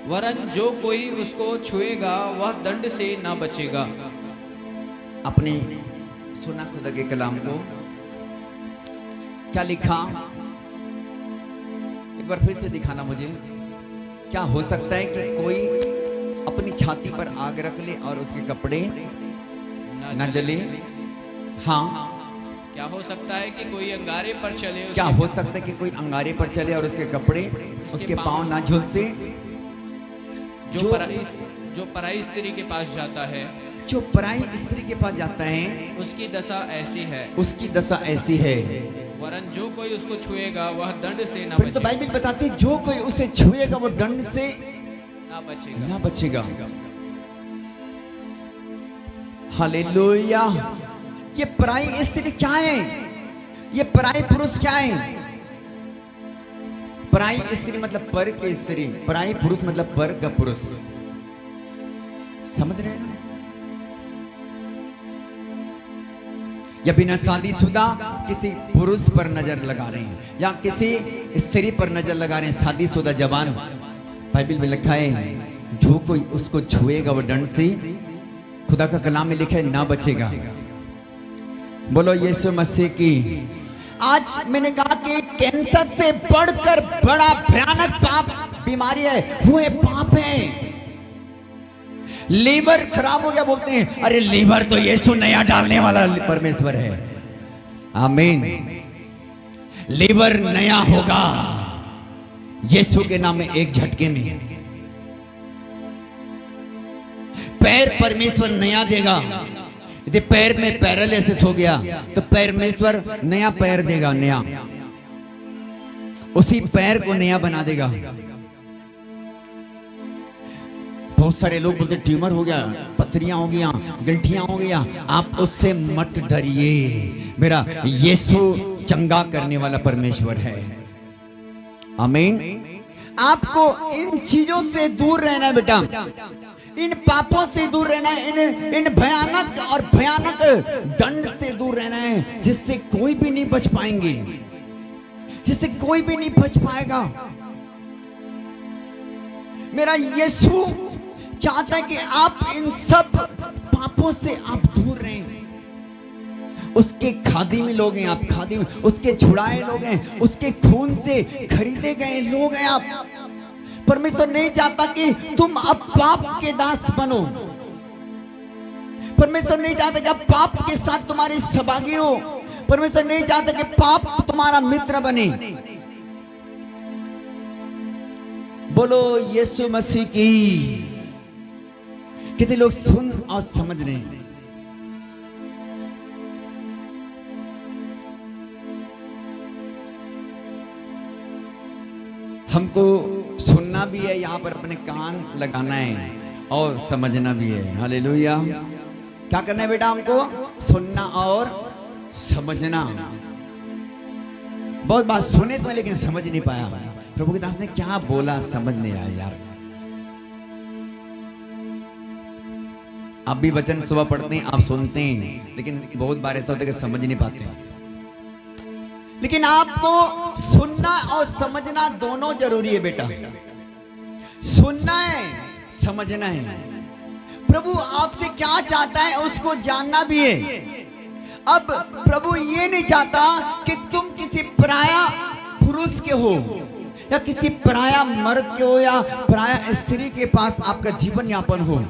C: वरन जो कोई उसको छुएगा वह दंड से ना बचेगा।
A: अपने सुना खुदा के कलाम को, क्या लिखा? एक बार फिर से दिखाना मुझे। क्या हो सकता है कि कोई अपनी छाती पर आग रख ले और उसके कपड़े न जले? हाँ।
C: क्या हो सकता है कि कोई अंगारे पर चले,
A: क्या हो सकता है कि कोई अंगारे पर चले और उसके कपड़े उसके पांव ना झुलसे?
C: जो पराई स्त्री के पास जाता है,
A: जो पराई स्त्री के पास जाता है
C: उसकी दशा ऐसी है,
A: उसकी दशा ऐसी है,
C: वरन जो कोई उसको छुएगा वह दंड से ना
A: फिर तो
C: बचेगा।
A: बाइबल बताती है जो कोई उसे छुएगा वो दंड से
C: ना बचेगा।
A: ना बचेगा। हालेलुया। ये पराई स्त्री क्या है? ये पराई पुरुष क्या है? पराई स्त्री मतलब पर के स्त्री, पराई पुरुष मतलब पर का पुरुष। समझ रहे हैं ना? या बिना शादीशुदा किसी पुरुष पर नजर लगा रहे हैं या किसी स्त्री पर नजर लगा रहे हैं, शादीशुदा जवान। बाइबल में लिखा है जो कोई उसको छुएगा वो दंड से, खुदा का कलाम में लिखा है, ना बचेगा। बोलो यीशु मसीह की। आज मैंने कहा कि कैंसर से बढ़कर बड़ा भयानक पाप बीमारी है, वो है पाप है। लीवर खराब हो गया, बोलते हैं अरे लीवर तो यीशु नया डालने वाला परमेश्वर है। आमीन। लीवर नया होगा यीशु के नाम में एक झटके में। पैर परमेश्वर नया देगा। यदि पैर में पैरालिसिस हो गया तो परमेश्वर नया पैर देगा, नया, उसी पैर को नया बना देगा। बहुत सारे लोग बोलते ट्यूमर हो गया, पथरियां हो गया, गंठियां हो गया। आप उससे मत डरिए, मेरा यीशु चंगा करने वाला परमेश्वर है। आमीन। आपको इन चीजों से दूर रहना है बेटा, इन पापों से दूर रहना है, इन भयानक और भयानक दंड से दूर रहना है, जिससे कोई भी नहीं बच पाएंगे, जिससे कोई भी नहीं बच पाएगा। मेरा यीशु चाहता है कि आप इन सब पापों से आप दूर रहें। उसके खादिम लोग हैं आप, खादिम, उसके छुड़ाए लोग हैं, उसके खून से खरीदे गए लोग हैं आप। परमेश्वर नहीं चाहता कि तुम अब पाप के दास बनो। परमेश्वर नहीं चाहता कि अब पाप के साथ तुम्हारी सहभागी हो। परमेश्वर नहीं चाहता कि पाप तुम्हारा मित्र बने। बोलो यीशु मसीह की। कितने लोग सुन और समझ रहे हैं? हमको सुनना भी है, यहाँ पर अपने कान लगाना है और समझना भी है। हालेलुया। क्या करना है बेटा? हमको सुनना और समझना। बहुत बात सुने तो लेकिन समझ नहीं पाया। प्रभु के दास ने क्या बोला समझ नहीं आया यार। आप भी वचन सुबह पढ़ते हैं, आप सुनते हैं, लेकिन बहुत बार ऐसा होता है कि समझ नहीं पाते। लेकिन आपको सुनना और समझना दोनों जरूरी है बेटा। सुनना है, समझना है। प्रभु आपसे क्या चाहता है उसको जानना भी है। अब प्रभु ये नहीं चाहता कि तुम किसी पराया पुरुष के हो या किसी पराया मर्द के हो या पराया स्त्री के पास आपका जीवन यापन हो,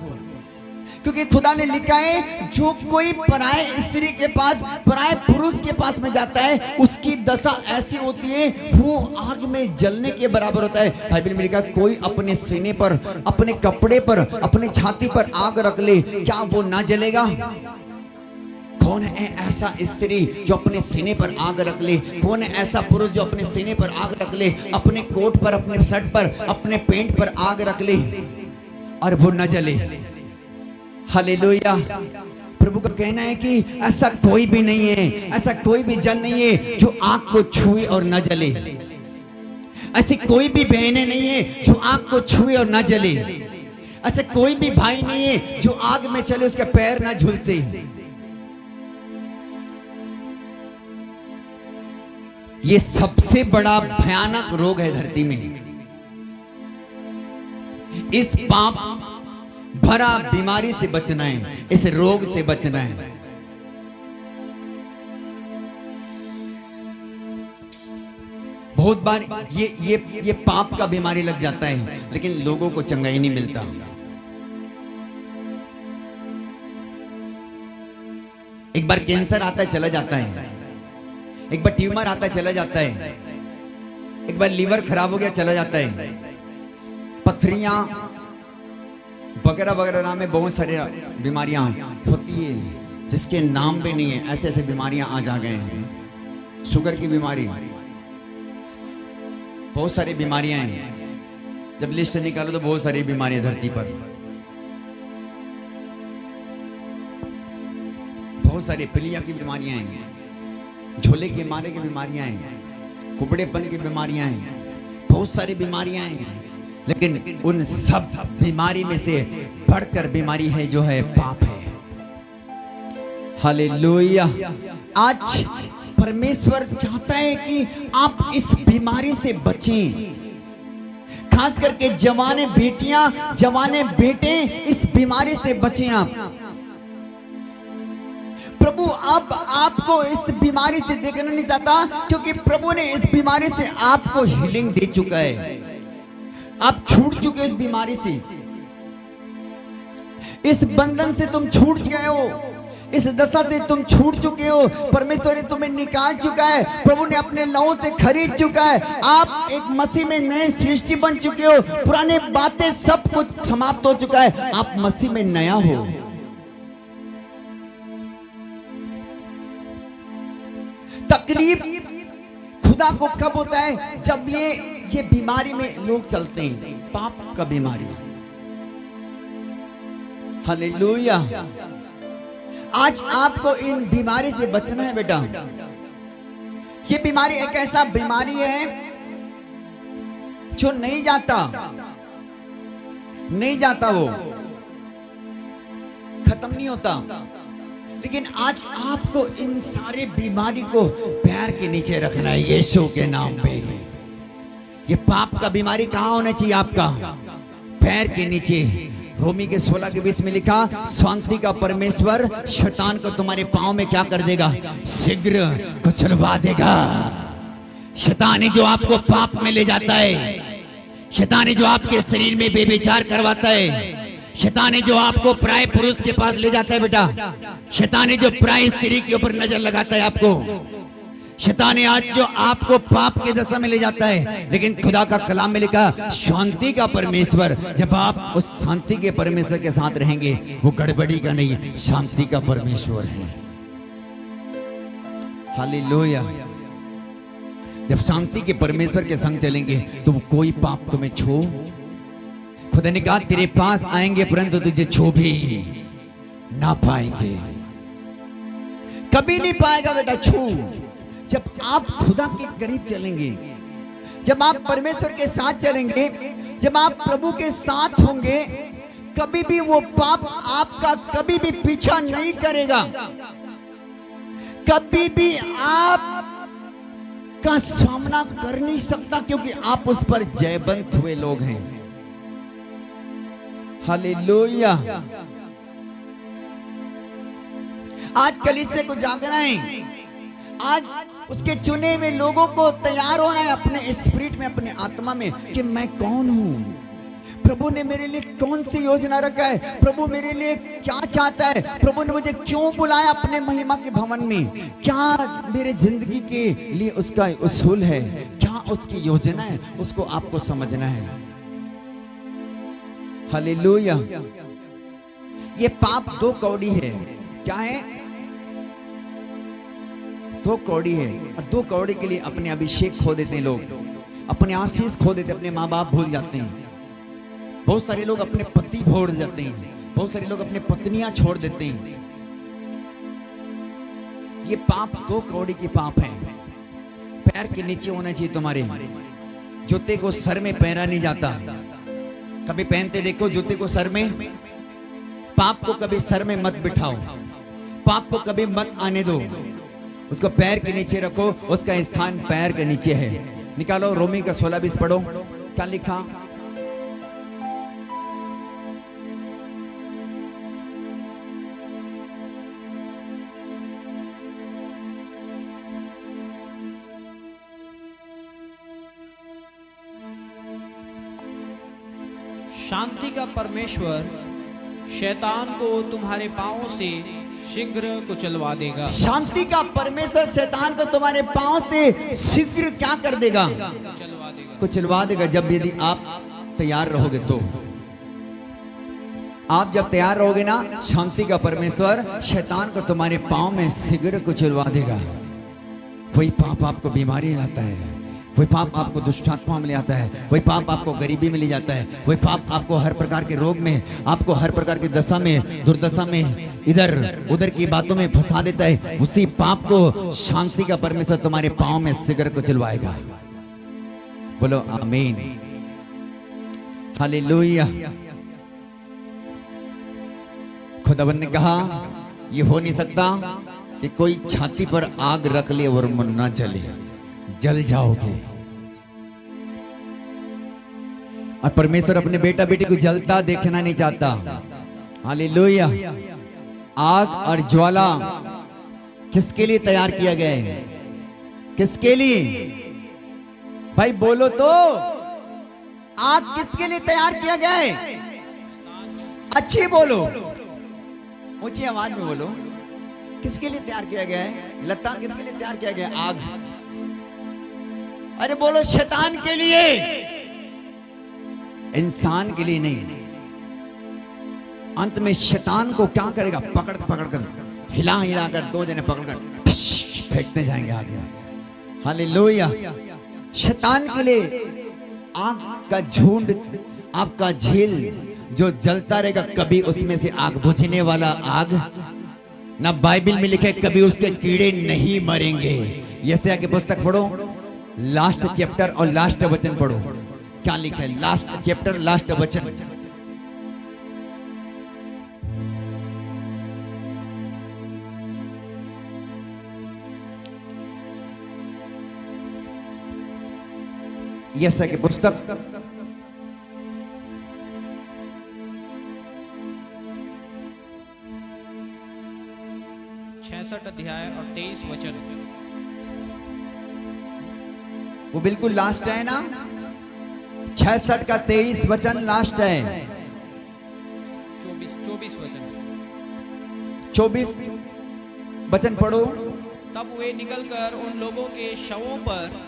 A: क्योंकि खुदा ने लिखा है जो कोई पराये स्त्री के पास, पराये पुरुष के पास में जाता है उसकी दशा ऐसी होती है वो आग में जलने के बराबर होता है। बाइबल में लिखा है कोई अपने सीने पर, अपने कपड़े पर, अपने छाती पर आग रख ले, क्या वो ना जलेगा? कौन है ऐसा स्त्री जो अपने सीने पर आग रख ले? कौन है ऐसा पुरुष जो अपने सीने पर आग रख ले, अपने कोट पर, अपने शर्ट पर, अपने पेंट पर आग रख ले और वो न जले? हालेलुया। प्रभु का कहना है कि ऐसा कोई भी नहीं है, ऐसा कोई भी जन नहीं है जो आग को छुए और न जले। ऐसी कोई भी बहनें नहीं है जो आग को छुए और न जले। ऐसे कोई भी भाई नहीं है जो आग में चले उसके पैर ना झुलसे। ये सबसे बड़ा भयानक रोग है धरती में। इस पाप भरा बीमारी से बचना है, इस रोग से बचना है। बहुत बार ये पाप का बीमारी लग जाता है, लेकिन लोगों को चंगाई नहीं मिलता। एक बार कैंसर आता है चला जाता है, एक बार ट्यूमर आता है चला जाता है, एक बार लीवर खराब हो गया चला जाता है, पथरियां वगैरह वगैरह नाम में बहुत सारी बीमारियां होती है जिसके नाम भी नहीं है। ऐसे ऐसे बीमारियां आज आ गए हैं। शुगर की बीमारी, बहुत सारी बीमारियां हैं। जब लिस्ट निकालो तो बहुत सारी बीमारियां धरती पर, बहुत सारी पीलिया की बीमारियां हैं, झोले के मारे की बीमारियां हैं, कुबड़ेपन की बीमारियां हैं, बहुत सारी बीमारियां हैं। लेकिन उन सब बीमारी में से बढ़कर बीमारी है जो है पाप है। हालेलुया। आज परमेश्वर चाहता है कि आप इस बीमारी से बचें। खास करके जवाने बेटियां, जवाने बेटे इस बीमारी से बचें आप। प्रभु अब आपको इस बीमारी से देखना नहीं चाहता, क्योंकि प्रभु ने इस बीमारी से आपको हीलिंग दे चुका है। आप छूट चुके इस बीमारी से, इस बंधन से तुम छूट गए हो, इस दशा से तुम छूट चुके हो। परमेश्वर ने तुम्हें निकाल चुका है, प्रभु ने अपने लहू से खरीद चुका है। आप एक मसीह में नए सृष्टि बन चुके हो। पुराने बातें सब कुछ समाप्त हो चुका है, आप मसीह में नया हो। तकलीफ खुदा को कब होता है? जब ये बीमारी में लोग चलते हैं, पाप का बीमारी। हालेलुया। आज आपको इन बीमारी से बचना है बेटा। ये बीमारी एक ऐसा बीमारी है जो नहीं जाता, वो खत्म नहीं होता। लेकिन आज आपको इन सारे बीमारी को पैर के नीचे रखना है यीशु के नाम पे। ये पाप का बीमारी कहां होना चाहिए? आपका पैर के नीचे। रोमी के 16 के 20 में लिखा, शांति का परमेश्वर शैतान को तुम्हारे पांव में क्या कर देगा? शीघ्र कुचलवा देगा। शैतान ही जो आपको पाप में ले जाता है, शैतान ही जो आपके शरीर में बेविचार करवाता है, शैतान है जो आपको पराये पुरुष के पास ले जाता है बेटा, शैतान है जो पराई स्त्री के ऊपर नजर लगाता है आपको, शैतान आज जो आपको पाप के दशा में ले जाता है। लेकिन खुदा का कलाम में लिखा, शांति का परमेश्वर, जब आप उस शांति के परमेश्वर के साथ रहेंगे, वो गड़बड़ी का नहीं, शांति का परमेश्वर है। हालेलुया। जब शांति के परमेश्वर के संग चलेंगे तो वो कोई पाप तुम्हें छू, खुदा ने कहा तेरे पास आएंगे परंतु तुझे छू भी ना पाएंगे। कभी नहीं पाएगा बेटा छू। जब आप खुदा के करीब चलेंगे, जब आप परमेश्वर के साथ चलेंगे, जब आप प्रभु के साथ होंगे, कभी भी वो पाप आपका कभी भी पीछा नहीं करेगा। कभी भी आप का सामना कर नहीं सकता, क्योंकि आप उस पर जयवंत हुए लोग हैं। हालेलुया। आज कलीसिया को जागना है, आज उसके चुने हुए लोगों को तैयार होना है अपने स्पिरिट में, अपने आत्मा में, कि मैं कौन हूं, प्रभु ने मेरे लिए कौन सी योजना रखा है, प्रभु मेरे लिए क्या चाहता है, प्रभु ने मुझे क्यों बुलाया अपने महिमा के भवन में, क्या मेरे जिंदगी के लिए उसका उसूल है, क्या उसकी योजना है, उसको आपको समझना है। हालेलुया। ये पाप दो कौड़ी है। क्या है? दो कौड़ी है। और दो कौड़ी के लिए अपने अभिषेक खो देते हैं लोग, अपने आशीष खो देते, अपने माँ बाप भूल जाते हैं। बहुत सारे लोग अपने पति भूल जाते हैं, बहुत सारे लोग अपने पत्नियां छोड़ देते हैं। ये पाप दो कौड़ी की पाप है। पैर के नीचे होना चाहिए तुम्हारे, जूते को सर में पहना नहीं जाता। कभी पहनते देखो जूते को सर में। पाप को कभी सर में मत बिठाओ, पाप को कभी मत आने दो, उसको पैर के नीचे रखो, उसका स्थान पैर के नीचे है। निकालो रोमी का 16-20 पढ़ो, क्या लिखा?
C: शांति का परमेश्वर शैतान को तुम्हारे पांवों से शीघ्र कुचलवा देगा।
A: शांति का परमेश्वर शैतान को तुम्हारे पांव से शीघ्र क्या कर देगा?
C: कुचलवा देगा।
A: कुचलवा देगा। जब यदि आप तैयार रहोगे तो, आप जब तैयार रहोगे ना, शांति का परमेश्वर शैतान को तुम्हारे पांव में शीघ्र कुचलवा देगा। वही पाप आपको बीमारी लाता है, वही पाप आपको दुष्टात्मा में ले आता है, वही पाप आपको गरीबी में ले जाता है, वही पाप आपको हर प्रकार के रोग में, आपको हर प्रकार की दशा में, दुर्दशा में, इधर उधर की बातों में फंसा देता है। उसी पाप को शांति का परमेश्वर तुम्हारे पांव में शीघ्र कुचलवाएगा। बोलो आमीन, हालेलुया। खुदावंद ने कहा ये हो नहीं सकता कि कोई छाती पर आग रख ले और मन ना जले, जल जाओगे। और परमेश्वर अपने बेटा बेटी को जलता देखना नहीं चाहता। हालेलुया। आग और ज्वाला किसके लिए तैयार किया गया है? किसके लिए? भाई बोलो तो, आग किसके लिए तैयार किया गया है? अच्छी बोलो, ऊंची आवाज में बोलो। किसके लिए तैयार किया गया है? लता किसके लिए तैयार किया गया है? आग। अरे बोलो शैतान के लिए, इंसान के लिए नहीं। अंत में शैतान को क्या करेगा? पकड़ कर हिला हिला कर, दो जने पकड़ कर फेंकते जाएंगे आगे। हालेलुया। शैतान के लिए आग का झुंड, आपका झील जो जलता रहेगा, कभी उसमें से आग बुझने वाला आग ना बाइबल में लिखे कभी उसके कीड़े नहीं मरेंगे। यशायाह की पुस्तक पढ़ो, लास्ट चैप्टर और लास्ट वचन पढ़ो, क्या लिखा है? लास्ट चैप्टर लास्ट वचन। यशायाह की पुस्तक
C: 66 अध्याय और 23 वचन।
A: वो बिल्कुल लास्ट है ना? 66 का 23 वचन लास्ट है।
C: 24 वचन।
A: 24 वचन पढ़ो।
C: तब वे निकलकर उन लोगों के शवों पर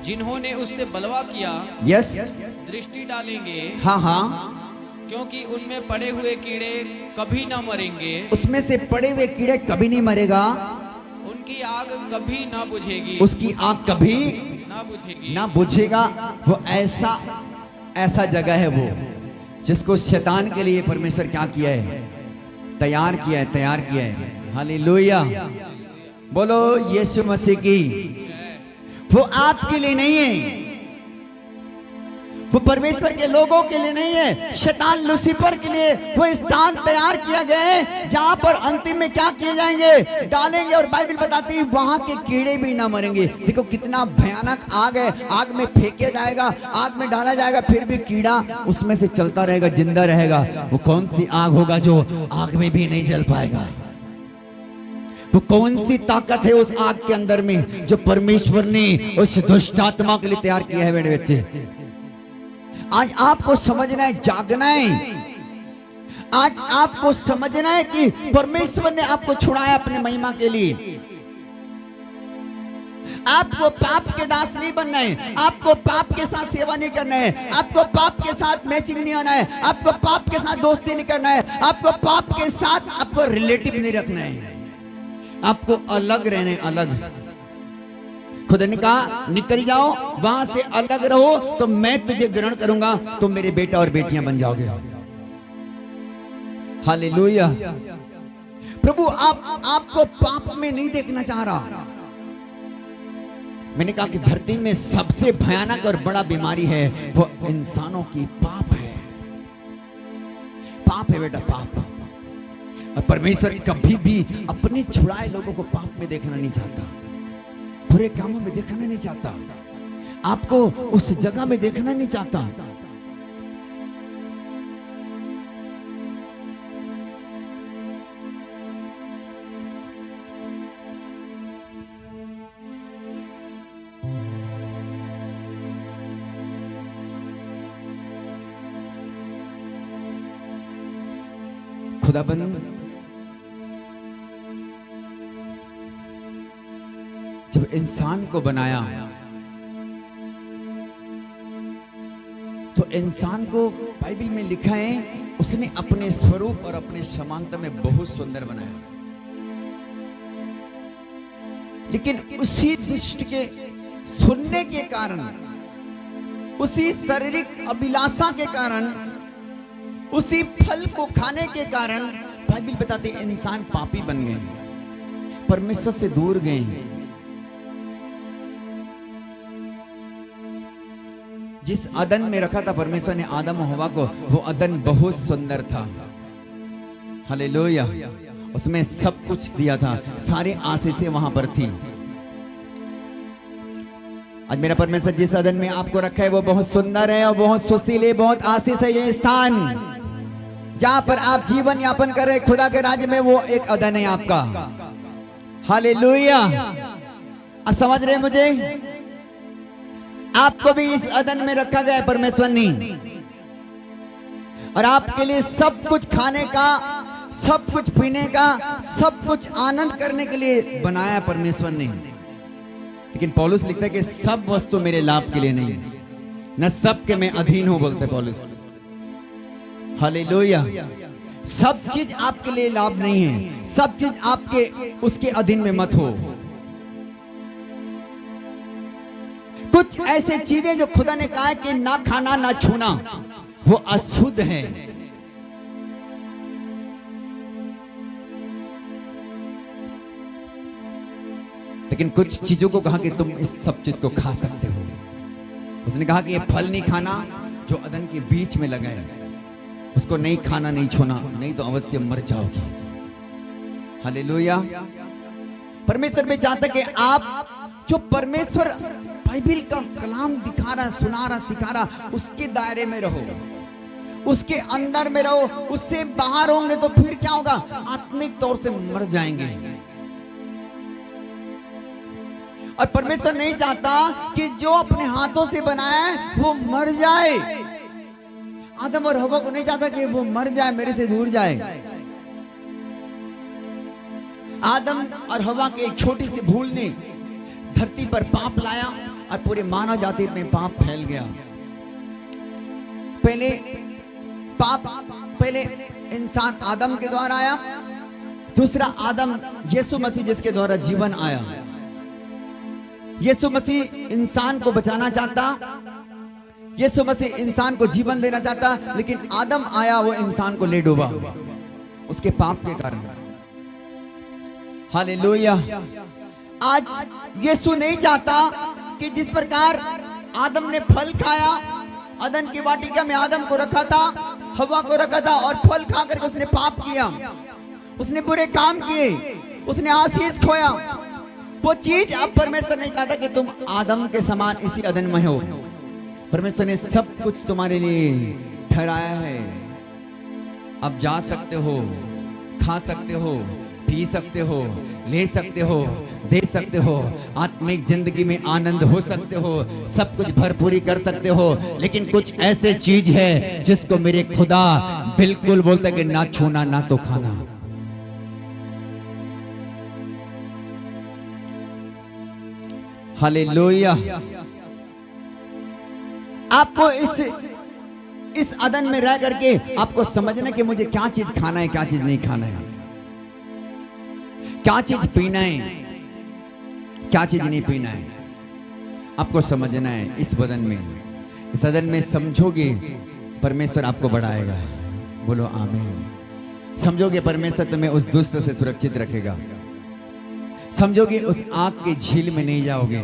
C: जिन्होंने उससे बलवा किया
A: यस
C: दृष्टि डालेंगे।
A: हाँ हाँ,
C: क्योंकि उनमें पड़े हुए कीड़े कभी ना मरेंगे।
A: उसमें से पड़े हुए कीड़े कभी नहीं मरेगा,
C: उनकी आग कभी ना बुझेगी।
A: उसकी आग कभी
C: ना बुझेगी,
A: ना बुझेगा। वो ऐसा जगह है वो, जिसको शैतान के लिए परमेश्वर क्या किया है? तैयार किया है। हालेलुया। बोलो यीशु मसीह की। वो आपके लिए नहीं है, वो परमेश्वर के लोगों के लिए नहीं है, शैतान लूसीफर के लिए वो स्थान तैयार किया गया है जहां पर अंतिम में क्या किए जाएंगे? डालेंगे। और बाइबल बताती है वहां के कीड़े भी ना मरेंगे। देखो कितना भयानक आग है। आग में फेंके जाएगा, आग में डाला जाएगा, फिर भी कीड़ा उसमें से चलता रहेगा, जिंदा रहेगा। वो कौन सी आग होगा जो आग में भी नहीं जल पाएगा? वो कौन सी ताकत है उस आग के अंदर में जो परमेश्वर ने उस दुष्ट आत्मा के लिए तैयार किया है? मेरे बच्चे, आज आपको समझना है, जागना है। आज आपको समझना है कि परमेश्वर ने आपको छुड़ाया अपने महिमा के लिए। आपको पाप के दास नहीं बनना है, आपको पाप के साथ सेवा नहीं करना है, आपको पाप के साथ मैचिंग नहीं आना है, आपको पाप के साथ दोस्ती नहीं करना है, आपको पाप के साथ आपको रिलेटिव नहीं रखना है, आपको अलग रहना है। अलग खुदा ने कहा निकल जाओ वहां से, अलग रहो तो मैं तुझे ग्रहण करूंगा, तुम मेरे बेटा और बेटियां बन जाओगे। हालेलुया। प्रभु आपको पाप में नहीं देखना चाह रहा। मैंने कहा कि धरती में सबसे भयानक और बड़ा बीमारी है वो इंसानों की पाप है। है बेटा, पाप। और परमेश्वर कभी भी अपने छुड़ाए लोगों को पाप में देखना नहीं चाहता, बुरे कामों में देखना नहीं चाहता, आपको उस जगह में देखना नहीं चाहता। खुदाबंद जब इंसान को बनाया तो इंसान को बाइबल में लिखा है उसने अपने स्वरूप और अपने समानता में बहुत सुंदर बनाया। लेकिन उसी दुष्ट के सुनने के कारण, उसी शारीरिक अभिलाषा के कारण, उसी फल को खाने के कारण बाइबल बताते हैं इंसान पापी बन गए, परमेश्वर से दूर गए। जिस अदन में रखा था परमेश्वर ने आदम और हवा को, वो अदन बहुत सुंदर था, हालेलुया। उसमें सब कुछ दिया था, सारे आशीषें वहां पर थी। आज मेरा परमेश्वर जिस अदन में आपको रखा है वो बहुत सुंदर है और बहुत सुशील है, बहुत आशीष है। ये स्थान जहां पर आप जीवन यापन कर रहे खुदा के राज्य में, वो एक अदन है आपका, हालेलुया। आप समझ रहे हैं मुझे? आपको भी इस अदन में रखा गया है परमेश्वर ने, और आपके लिए सब कुछ खाने का, सब कुछ पीने का, सब कुछ आनंद करने के लिए बनाया परमेश्वर ने। लेकिन पौलुस लिखता है कि सब वस्तु मेरे लाभ के लिए नहीं, न सब के मैं अधीन हूं, बोलते पौलुस, हालेलुया। सब चीज आपके लिए लाभ नहीं है, सब चीज आपके उसके अधीन में मत हो। कुछ ऐसे चीजें जो खुदा ने कहा है कि ना खाना ना छूना, वो अशुद्ध है। लेकिन कुछ चीजों को कहा कि तुम इस सब चीज को खा सकते हो। उसने कहा कि ये फल नहीं खाना जो अदन के बीच में लगा है, उसको नहीं खाना, नहीं छूना, नहीं तो अवश्य मर जाओगे, हालेलुया। परमेश्वर भी चाहता कि आप जो परमेश्वर बाइबल का कलाम दिखा रहा, सुना रहा, सिखा रहा, उसके दायरे में रहो, उसके अंदर में रहो। उससे बाहर होंगे तो फिर क्या होगा? आत्मिक तौर से मर जाएंगे। और परमेश्वर नहीं चाहता कि जो अपने हाथों से बनाया है वो मर जाए। आदम और हवा को नहीं चाहता कि वो मर जाए, मेरे से दूर जाए। आदम और हवा के एक छोटी सी भूल ने धरती पर पाप लाया और पूरे मानव जाति में पाप फैल गया। पहले इंसान आदम के द्वारा आया, दूसरा आदम यीशु मसीह जिसके द्वारा जीवन आया। यीशु मसीह इंसान को बचाना चाहता, यीशु मसीह इंसान को जीवन देना चाहता, लेकिन आदम आया, वो इंसान को ले डूबा उसके पाप के कारण, हालेलुया। आज यीशु नहीं चाहता कि जिस प्रकार आदम ने फल खाया, अदन की वाटिका में आदम को रखा था, हवा को रखा था, और फल खा करके उसने पाप किया, उसने बुरे काम किए, उसने आशीष खोया। वो चीज अब परमेश्वर नहीं चाहता कि तुम आदम के समान इसी अदन में हो। परमेश्वर ने सब कुछ तुम्हारे लिए ठहराया है। अब जा सकते हो, खा सकते हो, पी सकते हो, ले सकते हो, दे सकते हो, आत्मिक जिंदगी में आनंद हो सकते हो, सब कुछ भरपूरी कर सकते हो। लेकिन कुछ ऐसे चीज है जिसको मेरे खुदा बिल्कुल बोलता है कि ना छूना, ना तो खाना। हालेलुया। आपको इस अदन में रह करके आपको समझना कि मुझे क्या चीज खाना है, क्या चीज नहीं खाना है, क्या चीज पीना है, क्या चीज नहीं पीना है, आपको समझना है। इस बदन में, इस अदन में समझोगे परमेश्वर आपको बढ़ाएगा। बोलो आमीन। समझोगे परमेश्वर तुम्हें उस दुष्ट से सुरक्षित रखेगा। समझोगे उस आग की झील में नहीं जाओगे।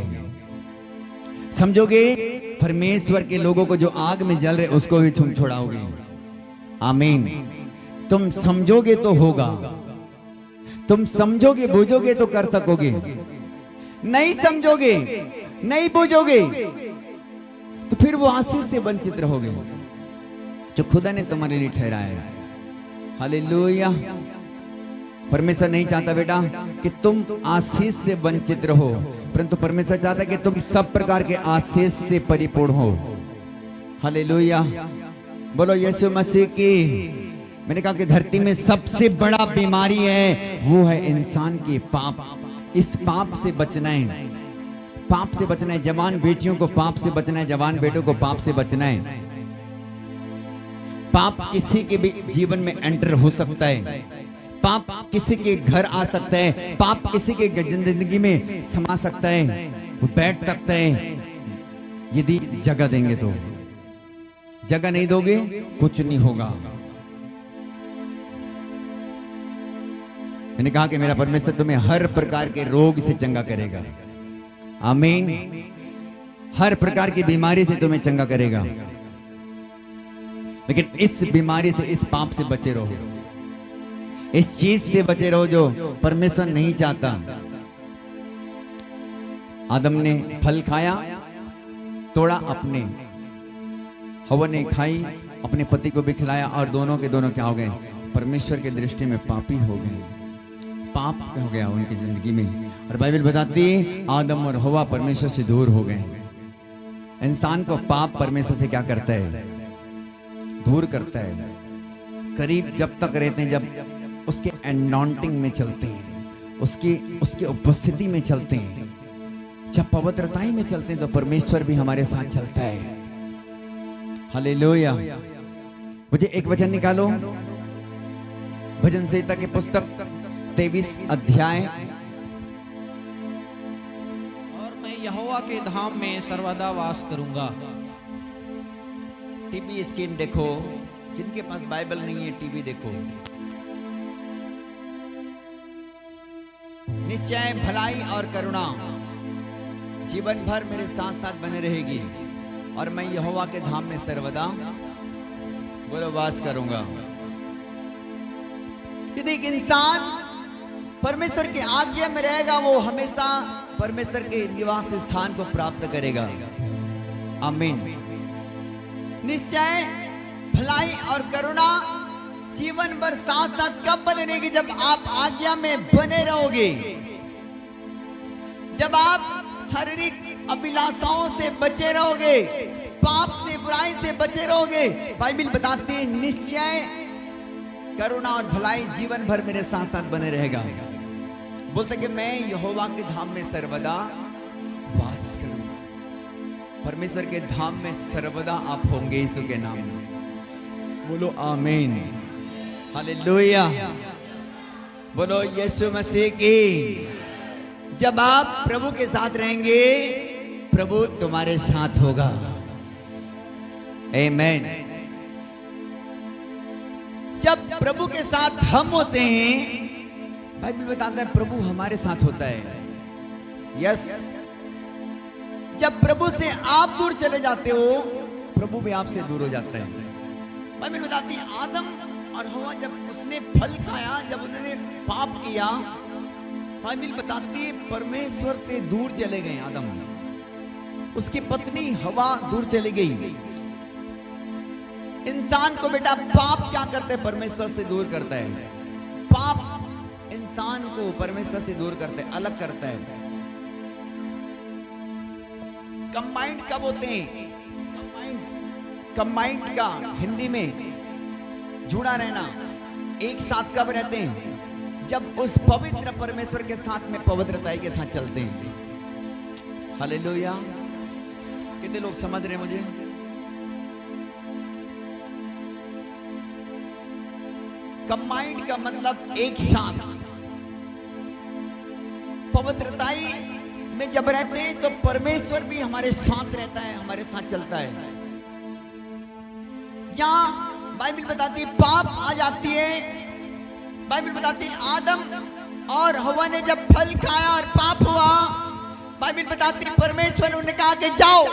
A: समझोगे परमेश्वर के लोगों को जो आग में जल रहे उसको भी तुम छुड़ाओगे। आमीन। तुम समझोगे तो होगा, तुम समझोगे बूझोगे तो कर सकोगे, नहीं समझोगे नहीं बूझोगे तो फिर वो आशीष से वंचित रहोगे जो खुदा ने तुम्हारे लिए ठहराया है। हालेलुया। परमेश्वर नहीं चाहता बेटा कि तुम आशीष से वंचित रहो, परंतु परमेश्वर चाहता है कि तुम सब प्रकार के आशीष से परिपूर्ण हो। हालेलुया। बोलो यीशु मसीह की। मैंने कहा कि धरती में सबसे बड़ा बीमारी है, वो है इंसान की पाप। इस पाप से बचना है, पाप से बचना है। जवान बेटियों को पाप से बचना है, जवान बेटों को पाप से बचना है। पाप किसी के भी जीवन में एंटर हो सकता है, पाप किसी के घर आ सकता है, पाप किसी के जिंदगी में समा सकता है, वो बैठ सकता है यदि जगह देंगे तो। जगह नहीं दोगे कुछ नहीं होगा। मैंने कहा कि मेरा परमेश्वर तुम्हें हर प्रकार के रोग से चंगा करेगा। आमीन। हर प्रकार की बीमारी से तुम्हें चंगा करेगा, लेकिन इस बीमारी से, इस पाप से बचे रहो, इस चीज से बचे रहो जो परमेश्वर नहीं चाहता। आदम ने फल खाया, तोड़ा अपने, हवा ने खाई, अपने पति को भी खिलाया, और दोनों के दोनों क्या हो गए? परमेश्वर की दृष्टि में पापी हो गए। पाप हो गया उनकी जिंदगी में। और बाइबल बताती है आदम और हवा परमेश्वर से दूर हो गए। इंसान को पाप परमेश्वर से क्या करता है? दूर करता है। करीब जब तक रहते हैं, जब उसके अनॉइंटिंग में चलते हैं, उसकी उपस्थिति में चलते हैं, जब पवित्रताई में चलते हैं, तो परमेश्वर भी हमारे साथ चलता है। हालेलुया। मुझे एक वचन निकालो, भजन संहिता की पुस्तक 23 अध्याय।
C: और मैं यहोवा के धाम में सर्वदा वास करूंगा।
A: टीवी स्क्रीन देखो, जिनके पास बाइबल नहीं है टीवी देखो। निश्चय भलाई और करुणा जीवन भर मेरे साथ साथ बने रहेगी, और मैं यहोवा के धाम में सर्वदा बोलो वास करूंगा। यदि एक इंसान परमेश्वर की आज्ञा में रहेगा, वो हमेशा परमेश्वर के निवास स्थान को प्राप्त करेगा। आमीन। निश्चय भलाई और करुणा जीवन भर साथ साथ कब बने रहेगी? जब आप आज्ञा में बने रहोगे, जब आप शारीरिक अभिलाषाओं से बचे रहोगे, पाप से, बुराई से बचे रहोगे। बाइबल बताती है निश्चय करुणा और भलाई जीवन भर मेरे साथ साथ बने रहेगा। बोलते कि मैं यहोवा के धाम में सर्वदा वास करूंगा। परमेश्वर के धाम में सर्वदा आप होंगे यीशु के नाम में। बोलो आमीन। हालेलुया। बोलो यीशु मसीह की। जब आप प्रभु के साथ रहेंगे, प्रभु तुम्हारे साथ होगा। आमीन। जब प्रभु के साथ हम होते हैं, बाइबल बताता है प्रभु हमारे साथ होता है। यस। जब प्रभु से आप दूर चले जाते हो, प्रभु भी आपसे दूर हो जाता है। बाइबल बताती है आदम और हवा जब उसने फल खाया, जब उन्होंने पाप किया, बाइबल बताती है परमेश्वर से दूर चले गए आदम। उसकी पत्नी हवा दूर चली गई। इंसान को बेटा पाप क्या करते हैं? परमेश्वर से दूर करता है। पाप इंसान को परमेश्वर से दूर करता है, अलग करता है। कंबाइंड कब होते हैं? कंबाइंड का हिंदी में जुड़ा रहना, एक साथ कब रहते हैं? जब उस पवित्र परमेश्वर के साथ में पवित्रताई के साथ चलते हैं। हालेलुया। कितने लोग समझ रहे हैं मुझे? कंबाइंड का मतलब एक साथ। पवित्रताई में जब रहते हैं तो परमेश्वर भी हमारे साथ रहता है, हमारे साथ चलता है। जहां बाइबल बताती है पाप आ जाती है, बाइबल बताती है आदम और हवा ने जब फल खाया और पाप हुआ, बाइबल बताती है परमेश्वर ने कहा कि जाओ,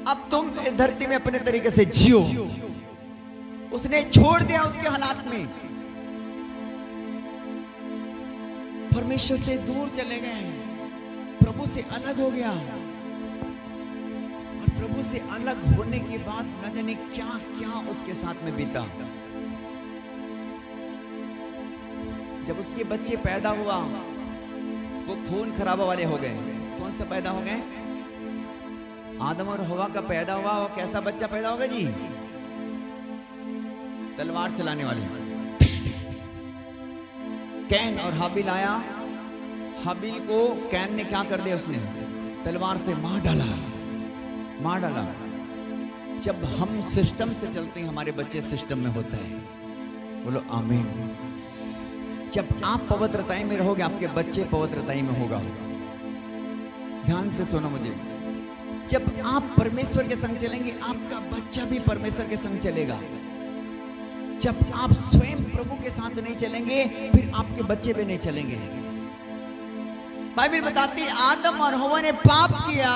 A: अब तुम इस धरती में अपने तरीके से जियो। उसने छोड़ दिया उसके हालात में, परमेश्वर से दूर चले गए, प्रभु से अलग हो गया। और प्रभु से अलग होने के बाद न जाने क्या क्या उसके साथ में बीता। जब उसके बच्चे पैदा हुआ वो खून खराबा वाले हो गए। कौन सा पैदा हो गए? आदम और हवा का पैदा हुआ। और कैसा बच्चा पैदा होगा जी? तलवार चलाने वाले। कैन और हाबिल आया। हाबिल को कैन ने क्या कर दिया? उसने तलवार से मार डाला, मार डाला। जब हम सिस्टम से चलते हैं हमारे बच्चे सिस्टम में होता है। बोलो आमीन। जब आप पवित्रताई में रहोगे आपके बच्चे पवित्रताई में होगा। ध्यान से सुनो मुझे। जब आप परमेश्वर के संग चलेंगे आपका बच्चा भी परमेश्वर के संग चलेगा। जब आप स्वयं प्रभु के साथ नहीं चलेंगे फिर आपके बच्चे भी नहीं चलेंगे। बाइबल बताती है आदम और हवा ने पाप किया,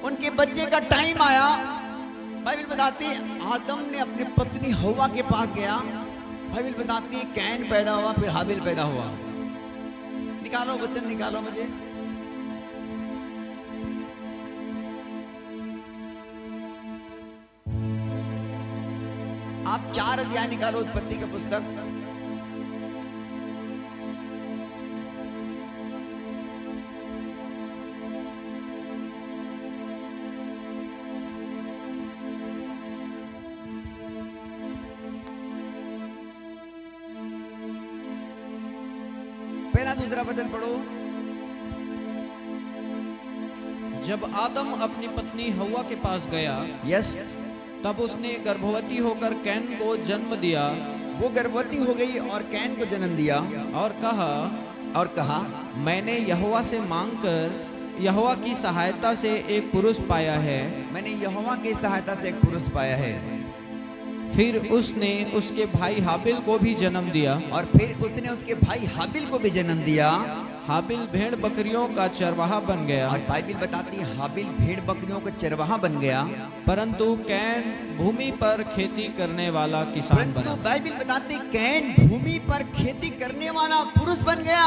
A: उनके बच्चे का टाइम आया। बाइबल बताती है आदम ने अपनी पत्नी हवा के पास गया। बाइबल बताती है कैन पैदा हुआ, फिर हाबिल पैदा हुआ। निकालो वचन, निकालो मुझे। आप 4 अध्याय निकालो उत्पत्ति का पुस्तक। पहला दूसरा वचन पढ़ो।
C: जब आदम अपनी पत्नी हव्वा के पास गया,
A: यस,
C: तब उसने गर्भवती होकर कैन को जन्म दिया।
A: वो गर्भवती हो गई और कैन को जन्म दिया
C: और कहा मैंने यहोवा से मांगकर यहोवा की सहायता से एक पुरुष पाया है।
A: मैंने यहोवा की सहायता से एक पुरुष पाया है।
C: फिर उसने उसके भाई हाबिल को भी जन्म दिया।
A: और फिर उसने उसके भाई हाबिल को भी जन्म दिया।
C: हाबिल भेड़ बकरियों का चरवाहा बन गया।
A: और बाइबल बताती है हाबिल भेड़ बकरियों का चरवाहा बन गया।
C: परंतु कैन भूमि पर खेती करने वाला किसान बना।
A: परंतु बाइबल बताती है कैन भूमि पर खेती करने वाला पुरुष बन गया।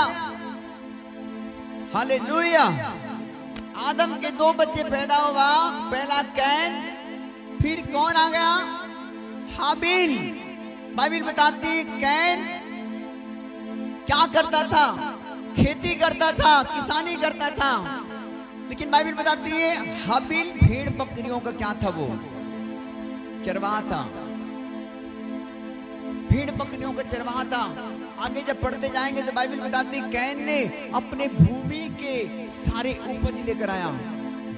A: हालेलुया। आदम के 2 बच्चे पैदा हुआ, पहला कैन, फिर कौन आ गया? हाबिल। बाइबल बताती है कैन क्या करता था? खेती करता था, किसानी करता था। लेकिन बाइबल बताती है हाबिल भेड़ बकरियों का क्या था? वो चरवाहा था, भेड़ बकरियों का चरवाहा था। आगे जब पढ़ते जाएंगे तो बाइबल बताती है कैन ने अपने भूमि के सारे उपज लेकर आया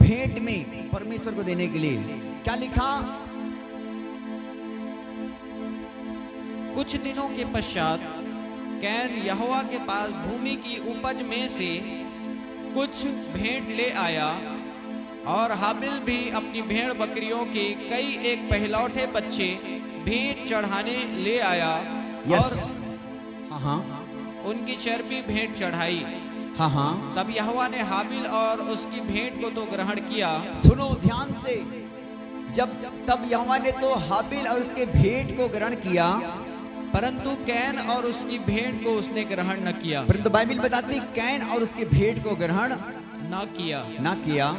A: भेंट में परमेश्वर को देने के लिए। क्या लिखा?
C: कुछ दिनों के पश्चात कैन यहोवा के पास भूमि की उपज में से कुछ भेंट ले आया और हाबिल भी अपनी भेड़ बकरियों के कई एक पहलौठे बच्चे भेंट चढ़ाने ले आया।
A: यस,
C: और
A: हाँ,
C: उनकी चर्बी भेंट चढ़ाई।
A: हाँ।
C: तब यहोवा ने हाबिल और उसकी भेंट को तो ग्रहण किया।
A: सुनो ध्यान से। तब यहोवा ने तो हाबिल और उसके भेंट को ग्रहण किया,
C: परंतु कैन और उसकी भेंट को उसने ग्रहण न किया।
A: परंतु बाइबल बताती है कैन और उसके भेंट को ग्रहण
C: न किया।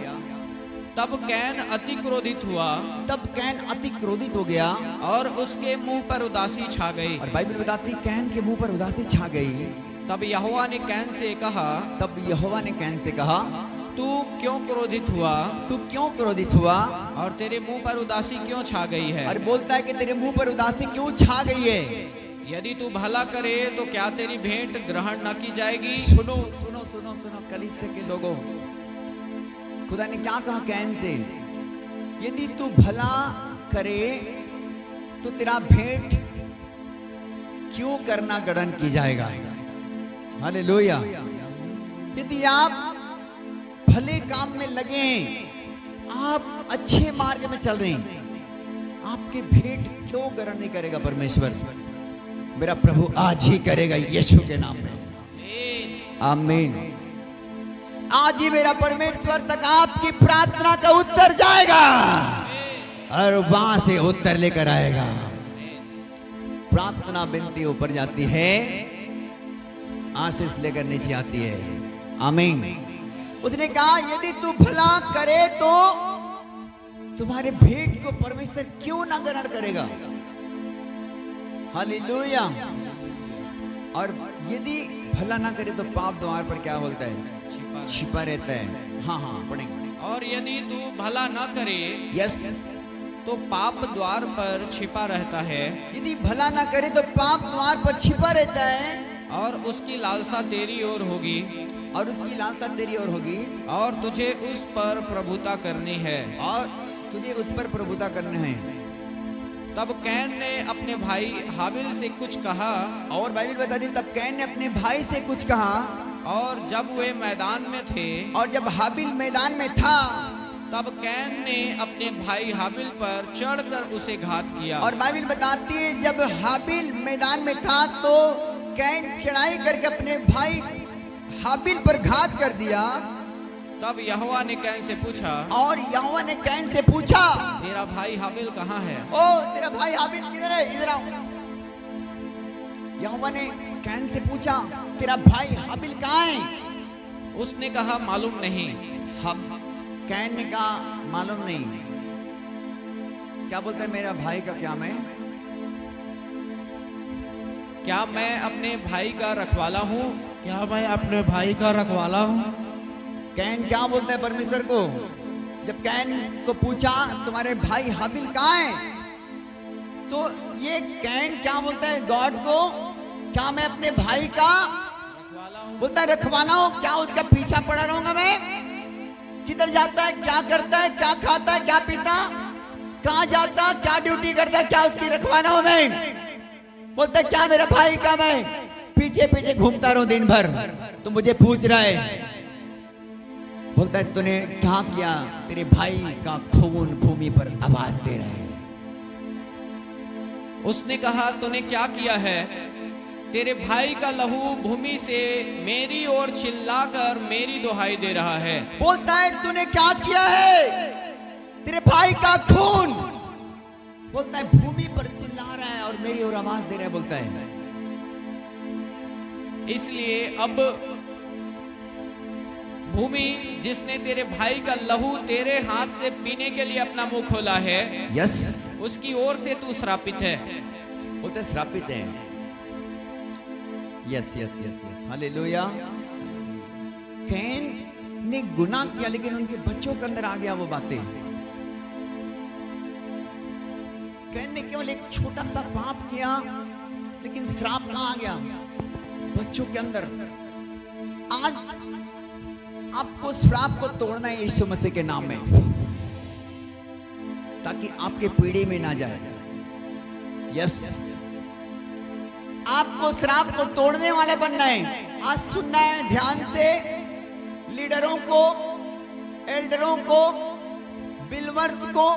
C: तब कैन अति क्रोधित हुआ।
A: तब कैन अति क्रोधित हो गया
C: और उसके मुंह पर उदासी छा गई।
A: और बाइबल बताती है कैन के मुंह पर उदासी छा गई।
C: तब यहोवा ने कैन से कहा, तू क्यों क्रोधित हुआ?
A: तू क्यों क्रोधित हुआ?
C: और तेरे मुंह पर उदासी क्यों छा गई है?
A: और बोलता है कि तेरे मुंह पर उदासी क्यों छा गई है?
C: यदि तू भला करे तो क्या तेरी भेंट ग्रहण न की जाएगी?
A: सुनो सुनो सुनो सुनो कलीसिया के लोगों, खुदा ने क्या कहा कैन से? यदि तू भला करे तो तेरा भेंट क्यों करना ग्रहण की जाएगा? हालेलुया। यदि आप भले काम में लगे, आप अच्छे मार्ग में चल रहे हैं, आपके भेंट क्यों ग्रहण नहीं करेगा परमेश्वर? मेरा प्रभु आज ही करेगा यीशु के नाम में। आमीन। आज ही मेरा परमेश्वर तक आपकी प्रार्थना का उत्तर जाएगा। और वहां से उत्तर लेकर आएगा। प्रार्थना विनती ऊपर जाती है, आशीष लेकर नीचे आती है। आमीन। उसने कहा यदि तू भला करे तो तुम्हारे भेंट को परमेश्वर क्यों ना ग्रहण करेगा। हालेलुया। और यदि भला ना करे तो पाप द्वार पर क्या बोलता है? छिपा रहता है। हाँ हाँ पढ़ेंगे।
C: और यदि तू भला न करे
A: यस।
C: तो पाप द्वार पर छिपा रहता है,
A: यदि भला ना करे तो पाप द्वार पर छिपा रहता है,
C: और उसकी लालसा तेरी ओर होगी,
A: और उसकी लालसा तेरी ओर होगी,
C: और तुझे उस पर प्रभुता करनी है।
A: और तुझे उस पर प्रभुता करना है।
C: तब कैन ने अपने भाई हाबिल से कुछ कहा,
A: और बाइबल बताती तब कैन ने अपने भाई से कुछ कहा,
C: और जब वे मैदान में थे,
A: और जब हाबिल मैदान में था
C: तब कैन ने अपने भाई हाबिल पर चढ़कर उसे घात किया।
A: और बाइबल बताती है जब हाबिल मैदान में था तो कैन चढ़ाई करके अपने भाई हाबिल पर घात कर दिया।
C: तब यहोवा ने कैन से पूछा,
A: और यहोवा ने कैन से पूछा
C: तेरा भाई हाबिल कहाँ है?
A: ओ तेरा भाई हाबिल किधर है? इधर आओ। यहोवा ने कैन से पूछा तेरा भाई हाबिल कहाँ है?
C: उसने कहा मालूम नहीं।
A: हम कैन ने कहा मालूम नहीं। क्या बोलता है मेरा भाई का क्या मैं?
C: क्या मैं अपने भाई का रखवाला हूँ?
D: क्या मैं अपने भाई का रखवाला हूँ?
A: कैन क्या बोलता है परमेश्वर को? जब कैन को पूछा तुम्हारे भाई हाबिल कहाँ है, तो ये कैन क्या बोलता है गॉड को? क्या मैं अपने भाई का बोलता है रखवाला हूँ? क्या उसका पीछा पड़ा रहूंगा मैं? किधर जाता है, क्या करता है, क्या खाता है, क्या पीता, कहाँ जाता, क्या ड्यूटी करता है, क्या उसकी रखवाला हूं मैं? बोलता है क्या मेरा भाई का मैं पीछे पीछे घूमता रहूं दिन भर, तो मुझे पूछ रहा है। बोलता है तूने क्या किया? तेरे भाई का खून भूमि पर आवाज दे रहा है।
C: उसने कहा तूने क्या किया है? तेरे भाई का लहू भूमि से मेरी ओर चिल्लाकर मेरी दुहाई दे रहा है।
A: बोलता है तूने क्या किया है? तेरे भाई का खून बोलता है भूमि पर चिल्ला रहा है और मेरी ओर आवाज दे रहा है। बोलता है
C: इसलिए अब भूमि जिसने तेरे भाई का लहू तेरे हाथ से पीने के लिए अपना मुंह खोला है,
A: यस,
C: उसकी ओर से तू श्रापित है।
A: बोलते है श्रापित है। Yes yes yes yes, hallelujah. Can ने गुनाह किया लेकिन उनके बच्चों के अंदर आ गया वो बातें। कैन ने केवल एक छोटा सा पाप किया लेकिन श्राप कहां आ गया? बच्चों के अंदर। आज आपको श्राप को तोड़ना है यीशु मसीह के नाम में, ताकि आपके पीढ़ी में ना जाए। यस, आपको श्राप को तोड़ने वाले बनना है। आज सुनना है ध्यान से, लीडरों को, एल्डरों को, बिल्वर्स को,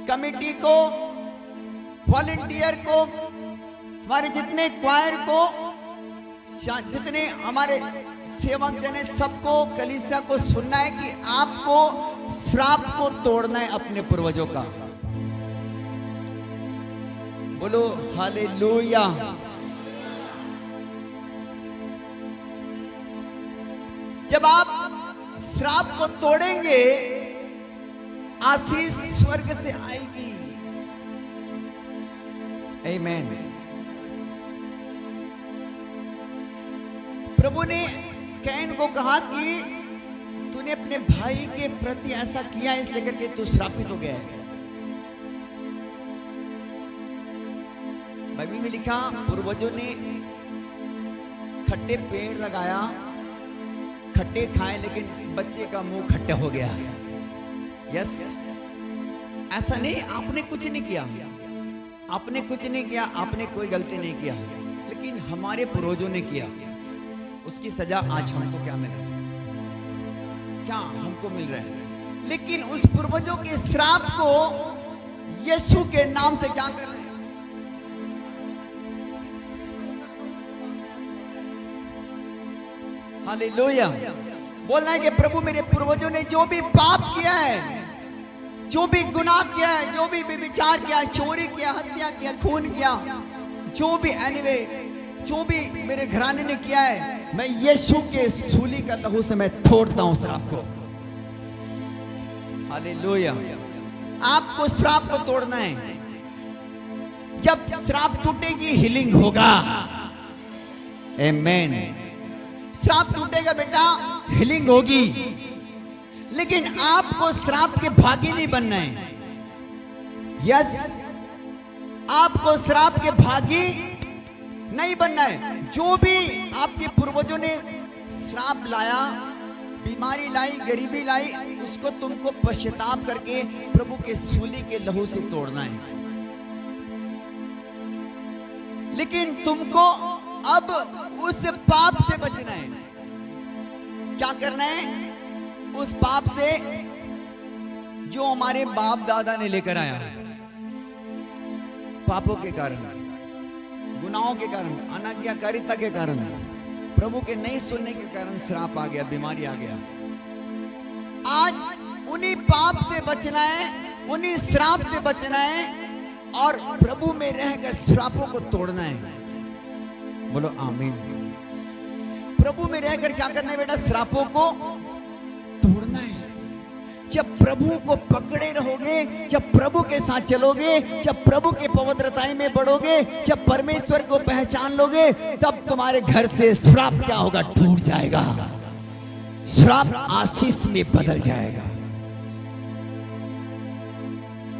A: कमिटी को, वॉलंटियर को, हमारे जितने क्वायर को, जितने हमारे सेवक जन, सबको, कलीसिया को सुनना है कि आपको श्राप को तोड़ना है अपने पूर्वजों का। बोलो हालेलुया। जब आप श्राप को तोड़ेंगे आशीष स्वर्ग से आएगी। आमीन। प्रभु ने कैन को कहा कि तूने अपने भाई के प्रति ऐसा किया इसलिए करके तू श्रापित हो गया है। बाइबल में लिखा पूर्वजों ने खट्टे पेड़ लगाया, खट्टे खाए, लेकिन बच्चे का मुंह खट्टा हो गया। यस, ऐसा नहीं, आपने कुछ नहीं किया, आपने कुछ नहीं किया, आपने कोई गलती नहीं किया, लेकिन हमारे पूर्वजों ने किया। उसकी सजा आज हमको क्या मिल रहा है? क्या हमको मिल रहा है? लेकिन उस पूर्वजों के श्राप को यीशु के नाम से क्या कर रहे हैं? हालेलुया। बोलना है कि प्रभु मेरे पूर्वजों ने जो भी पाप किया है, जो भी गुनाह किया है, जो भी विचार किया, चोरी किया, हत्या किया, खून किया, जो भी एनीवे जो भी मेरे घराने ने किया है, मैं यीशु के सूली का लहू से मैं तोड़ता हूं श्राप को। हालेलुया। आपको श्राप को तोड़ना है। जब श्राप टूटेगी हीलिंग होगा। आमेन। श्राप टूटेगा बेटा, हीलिंग होगी। लेकिन आपको श्राप के भागी नहीं बनना है। यस, आपको श्राप के भागी नहीं बनना है। जो भी आपके पूर्वजों ने श्राप लाया, बीमारी लाई, गरीबी लाई, उसको तुमको पश्चाताप करके प्रभु के सूली के लहू से तोड़ना है। लेकिन तुमको अब उस पाप से बचना है। क्या करना है? उस पाप से जो हमारे बाप दादा ने लेकर आया है, पापों के कारण, गुनाहों के कारण, अनाज्ञाकारिता के कारण, प्रभु के नहीं सुनने के कारण श्राप आ गया, बीमारी आ गया। आज उन्हीं पाप से बचना है, उन्हीं श्राप से बचना है और प्रभु में रहकर श्रापों को तोड़ना है। बोलो आमीन। प्रभु में रहकर क्या करना है बेटा? श्रापों को तोड़ना है। जब प्रभु को पकड़े रहोगे, जब प्रभु के साथ चलोगे, जब प्रभु के पवित्रताई में बढ़ोगे, जब परमेश्वर को पहचान लोगे, तब तुम्हारे घर से श्राप क्या होगा? टूट जाएगा। श्राप आशीष में बदल जाएगा।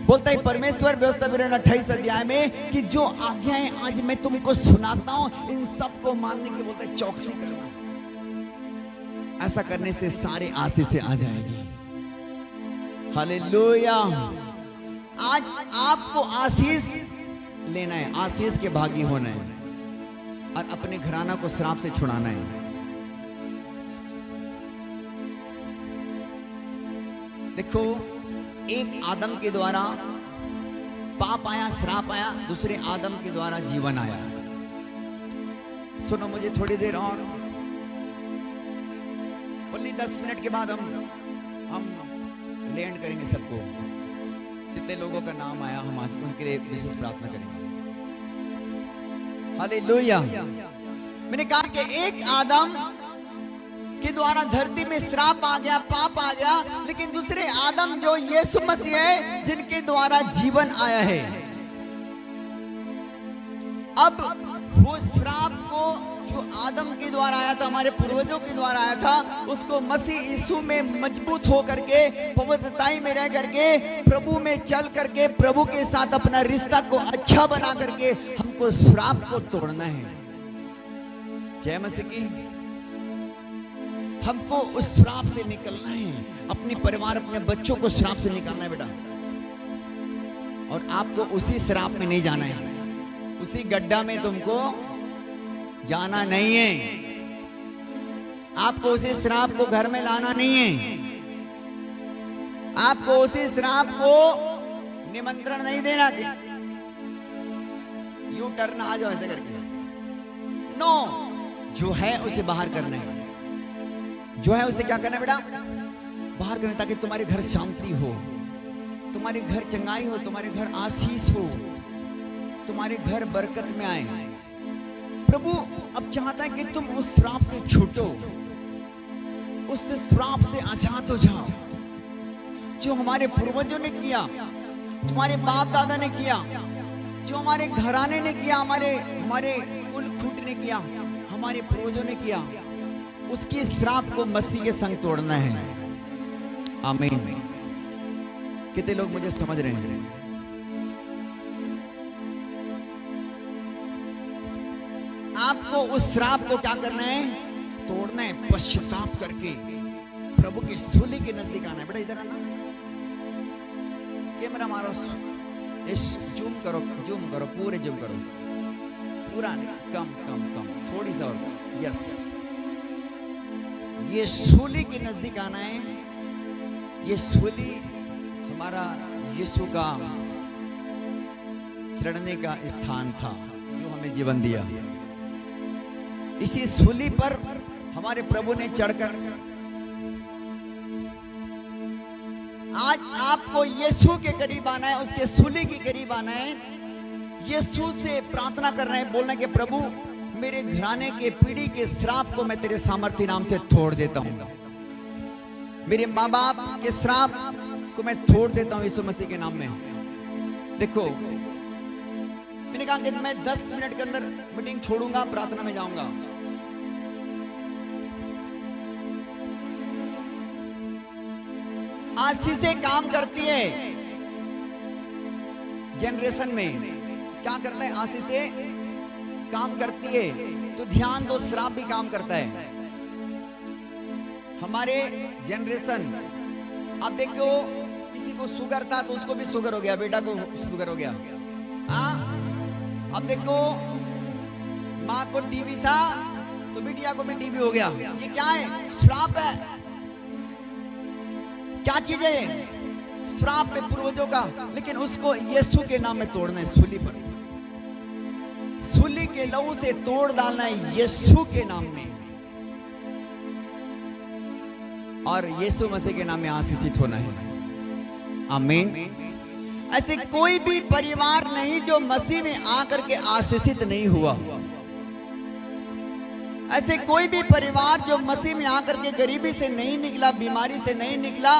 A: बोलता है परमेश्वर व्यवस्था 28 अध्याय में कि जो आज्ञाएं आज मैं तुमको सुनाता हूं, इन सबको मानने के बोलता है चौकसी करना। ऐसा करने से सारे आशीषें आ जाएंगी। हालेलुया। आज आपको आशीष लेना है, आशीष के भागी होना है और अपने घराना को श्राप से छुड़ाना है। देखो, एक आदम के द्वारा पाप आया, श्राप आया, दूसरे आदम के द्वारा जीवन आया। सुनो मुझे थोड़ी देर और, बोली 10 मिनट के बाद हम लैंड करेंगे सबको। जितने लोगों का नाम आया हम आज उनके लिए विशेष प्रार्थना करेंगे। हालेलुया। मैंने कहा कि एक आदम के द्वारा धरती में श्राप आ गया, पाप आ गया, लेकिन दूसरे आदम जो यीशु मसीह है, जिनके द्वारा जीवन आया है। अब वो श्राप को जो आदम के द्वारा आया था, हमारे पूर्वजों के द्वारा आया था, उसको मसीह यीशु में मजबूत हो करके, पवित्रताई में रह करके, प्रभु में चल करके, प्रभु के साथ अपना रिश्ता को अच्छा बना करके हमको श्राप को तोड़ना है। जय मसीह की। हमको उस श्राप से निकलना है। अपने परिवार, अपने बच्चों को श्राप से निकालना है बेटा। और आपको उसी श्राप में नहीं जाना है, उसी गड्ढा में तुमको जाना नहीं है। आपको उसी श्राप को घर में लाना नहीं है। आपको उसी श्राप को निमंत्रण नहीं देना कि यू टर्न आ जाओ ऐसे करके। नो, जो है उसे बाहर करना है। जो है उसे क्या करना है बेटा? बाहर करना, ताकि तुम्हारे घर शांति हो, तुम्हारे घर चंगाई हो, तुम्हारे घर आशीष हो, तुम्हारे घर बरकत में आए। प्रभु अब चाहता है कि तुम उस श्राप से छूटो, उस श्राप से आजाद हो जाओ। जो हमारे पूर्वजों ने किया, जो हमारे बाप दादा ने किया, जो हमारे घराने ने किया, हमारे कुल खूट ने किया, हमारे पूर्वजों ने किया, उसकी श्राप को मसीह के संग तोड़ना है। आमीन। कितने लोग मुझे समझ रहे हैं? आपको उस श्राप को क्या करना है? तोड़ना है, पश्चाताप करके प्रभु के सूली के नजदीक आना है। बेटा इधर आना, कैमरा मारो, इस जूम करो, पूरे जूम करो, पूरा नहीं, कम, थोड़ी सा और, यस। ये सूली के नजदीक आना है। ये सूली हमारा यीशु का चढ़ने का स्थान था, जो हमें जीवन दिया। इसी सूली पर हमारे प्रभु ने चढ़कर आज आपको यीशु के करीब आना है, उसके सूली के करीब आना है, यीशु से प्रार्थना करना है, बोलना कि प्रभु मेरे घराने के पीढ़ी के श्राप को मैं तेरे सामर्थ्य नाम से तोड़ देता हूं, मेरे माँ बाप के श्राप को मैं तोड़ देता हूं यीशु मसीह के नाम में। देखो मैंने कहा कि मैं 10 मिनट के अंदर मीटिंग छोड़ूंगा, प्रार्थना में जाऊंगा। आशीषें काम करती है जनरेशन में, क्या करता है? आशीषें काम करती है, तो ध्यान दो, श्राप भी काम करता है। हमारे जनरेशन, आप देखो किसी को शुगर था तो उसको भी शुगर हो गया, बेटा को शुगर हो गया। हाँ, अब देखो माँ को टीबी था तो बिटिया को भी टीबी हो गया। ये क्या है? श्राप है। क्या चीज है ये? श्राप है पूर्वजों का, लेकिन उसको यीशु के नाम में तोड़ना है, सूली पर, सूली के लहू से तोड़ डालना है यीशु के नाम में, और यीशु मसीह के नाम में आशीषित होना है। आमीन। ऐसे कोई भी परिवार नहीं जो मसीह में आकर के आशीषित नहीं हुआ। ऐसे कोई भी परिवार जो मसीह में आकर के गरीबी से नहीं निकला, बीमारी से नहीं निकला,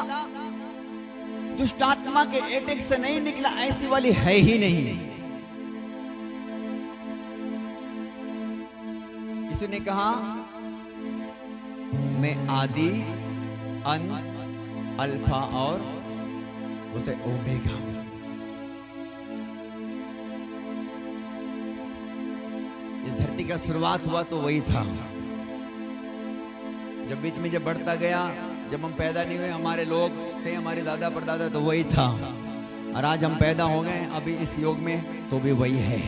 A: दुष्ट आत्मा के अटैक से नहीं निकला, ऐसी वाली है ही नहीं। यीशु ने कहा मैं आदि, अंत, अल्फा और उसे ओमेगा। इस धरती का शुरुआत हुआ तो वही था। जब बीच में जब बढ़ता गया, जब हम पैदा नहीं हुए, हमारे लोग थे, हमारे दादा परदादा, तो वही था। और आज हम पैदा हो गए अभी इस युग में, तो भी वही है,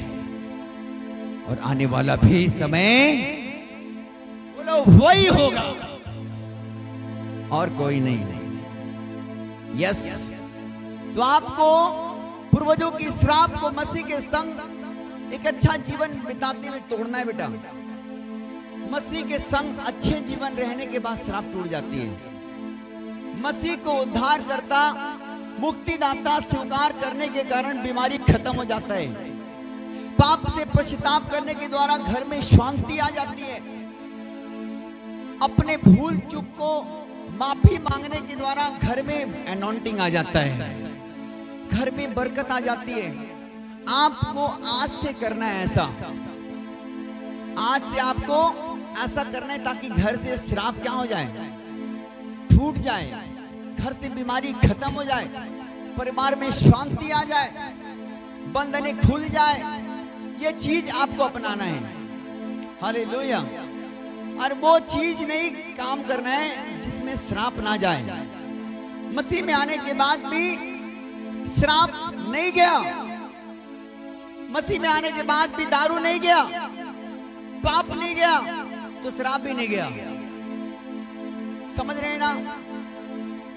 A: और आने वाला भी समय बोलो वही होगा, और कोई नहीं। यस, तो आपको पूर्वजों की श्राप को मसीह के संग एक अच्छा जीवन बिताते हुए तोड़ना है बेटा। मसीह के संग अच्छे जीवन रहने के बाद श्राप टूट जाती है। मसीह को उद्धार करता, मुक्तिदाता स्वीकार करने के कारण बीमारी खत्म हो जाता है। पाप से पश्चाताप करने के द्वारा घर में शांति आ जाती है। अपने भूल चूक को माफी मांगने के द्वारा घर में अनॉइंटिंग आ जाता है, घर में बरकत आ जाती है। आपको आज से करना है ऐसा, आज से आपको ऐसा करना है ताकि घर से श्राप क्या हो जाए? टूट जाए, घर से बीमारी खत्म हो जाए, परिवार में शांति आ जाए, बंधने खुल जाए। ये चीज आपको अपनाना है। हालेलुया। और वो चीज नहीं काम करना है जिसमें श्राप ना जाए। मसीह में आने के बाद भी श्राप नहीं गया, मसीह में आने के बाद भी दारू नहीं गया, पाप नहीं गया, तो श्राप भी नहीं गया। समझ रहे हैं ना?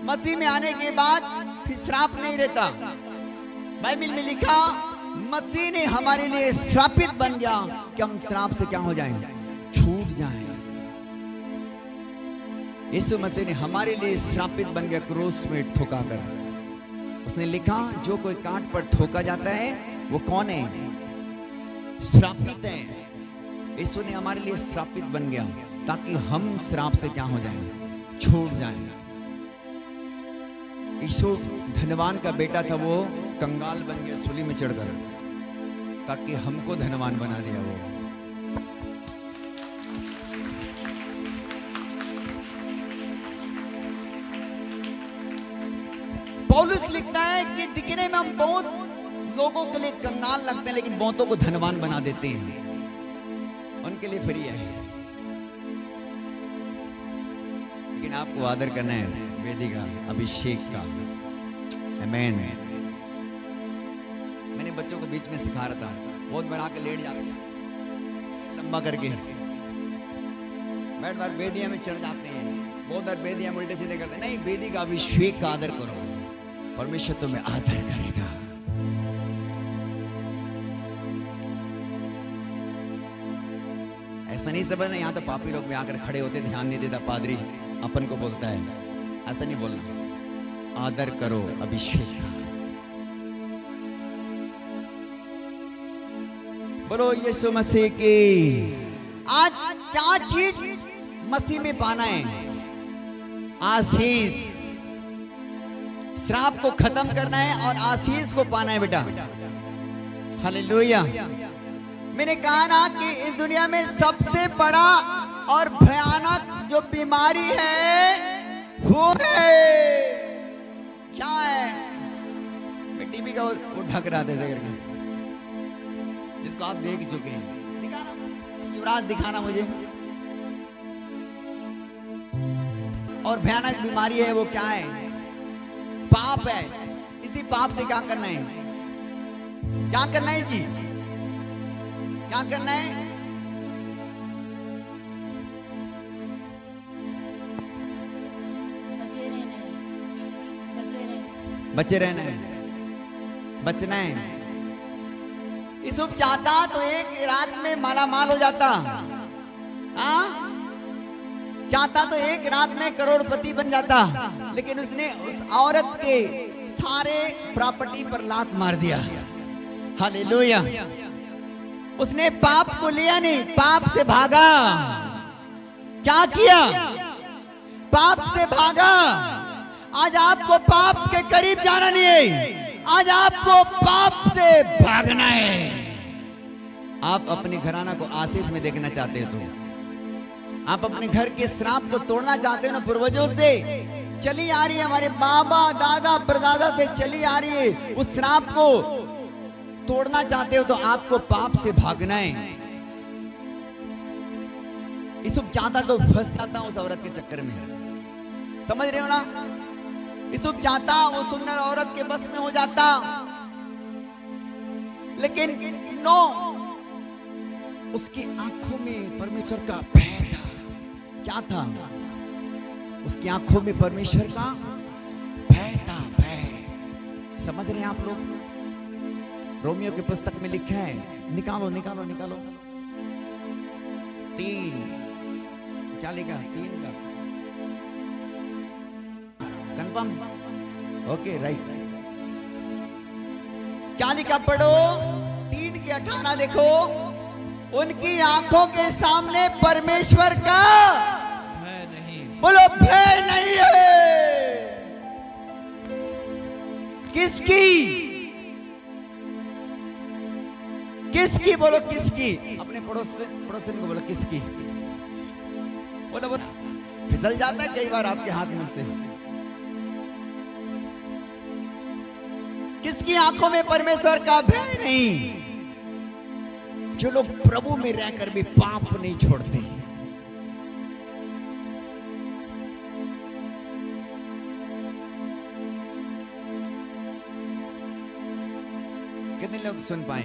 A: मसीह में आने के बाद फिर श्राप नहीं रहता। बाइबल में लिखा मसीह ने हमारे लिए श्रापित बन गया कि हम श्राप से क्या हो जाएं? छूट जाएं। यीशु मसीह ने हमारे लिए श्रापित बन गया क्रूस में ठोका कर। उसने लिखा जो कोई कांट पर ठोका जाता है वो कौन है? श्रापित है। यीशु ने हमारे लिए श्रापित बन गया ताकि हम श्राप से क्या हो जाएं? छूट जाएं। यीशु धनवान का बेटा था, वो कंगाल बन गया सूली में चढ़कर, ताकि हमको धनवान बना दिया वो। पौलुस लिखता है कि दिखने में हम बहुत लोगों के लिए कंगाल लगते हैं, लेकिन बहुतों को धनवान बना देते हैं। उनके लिए फ्री है, लेकिन आपको आदर करना है वेदी का, अभिषेक का। आमीन। मैंने बच्चों को बीच में सिखा रहा था, बहुत बढ़ा के लेट जाते हैं, लंबा करके बैठ बार वेदियां में चढ़ जाते हैं, बहुत बार वेदियां उल्टे सीधे करते हैं। नहीं, वेदी का अभिषेक का आदर करो, परमेश्वर तुम्हें आदर करेगा। ऐसा नहीं समझना यहाँ तो पापी लोग भी आकर खड़े होते, ध्यान नहीं देता, पादरी अपन को बोलता है, ऐसा नहीं बोलना। आदर करो अभिषेक का। बोलो यीशु मसीह की। आज क्या चीज मसीह में पाना है? आशीष। श्राप को खत्म करना है और आशीष को पाना है बेटा। हालेलुया। मैंने कहा ना कि इस दुनिया में सबसे बड़ा और भयानक जो बीमारी है वो है, क्या है? मैं टीवी का वो ढक रहा था करके, जिसको आप देख चुके हैं। दिखाना युवराज, दिखाना मुझे। और भयानक बीमारी है वो क्या है? पाप है। इसी पाप से क्या करना है? क्या करना है जी? क्या करना है? बचे रहना है, बचना है। यूसुफ चाहता तो एक रात में माला माल हो जाता, हाँ? चाहता तो एक रात में करोड़पति बन जाता, लेकिन उसने उस औरत के सारे प्रॉपर्टी पर लात मार दिया। हालेलुया। उसने पाप को लिया नहीं, पाप से भागा। क्या किया? पाप से भागा। आज आपको पाप के करीब जाना नहीं है, आज आपको पाप से भागना है। आप अपने घराना को आशीष में देखना चाहते हो तो आप अपने घर के श्राप को तोड़ना चाहते हो ना, पूर्वजों से चली आ रही है, हमारे बाबा दादा परदादा से चली आ रही है, उस श्राप को तोड़ना चाहते हो तो आपको पाप से भागना है। यूसुफ चाहता तो फंस जाता उस औरत के चक्कर में, समझ रहे हो ना? यूसुफ चाहता वो सुंदर औरत के बस में हो जाता, लेकिन नो, उसकी आंखों में परमेश्वर का भय था। क्या था? उसकी आंखों में परमेश्वर का भय था। भय। समझ रहे हैं आप लोग? रोमियो की पुस्तक में लिखा है, निकालो निकालो निकालो, 3, क्या लिखा? 3 का कंफर्म? Okay, right. क्या लिखा? पढ़ो 3 के 18 देखो। उनकी आंखों के सामने परमेश्वर का
C: भय नहीं।
A: बोलो भय नहीं है। किसकी? किसकी? बोलो किसकी? अपने पड़ोसन को बोलो किसकी? बोलो बोलो। फिसल जाता है कई बार आपके हाथ में से। किसकी आंखों में परमेश्वर का भय नहीं? जो लोग प्रभु में रहकर भी पाप नहीं छोड़ते। कितने लोग सुन पाए?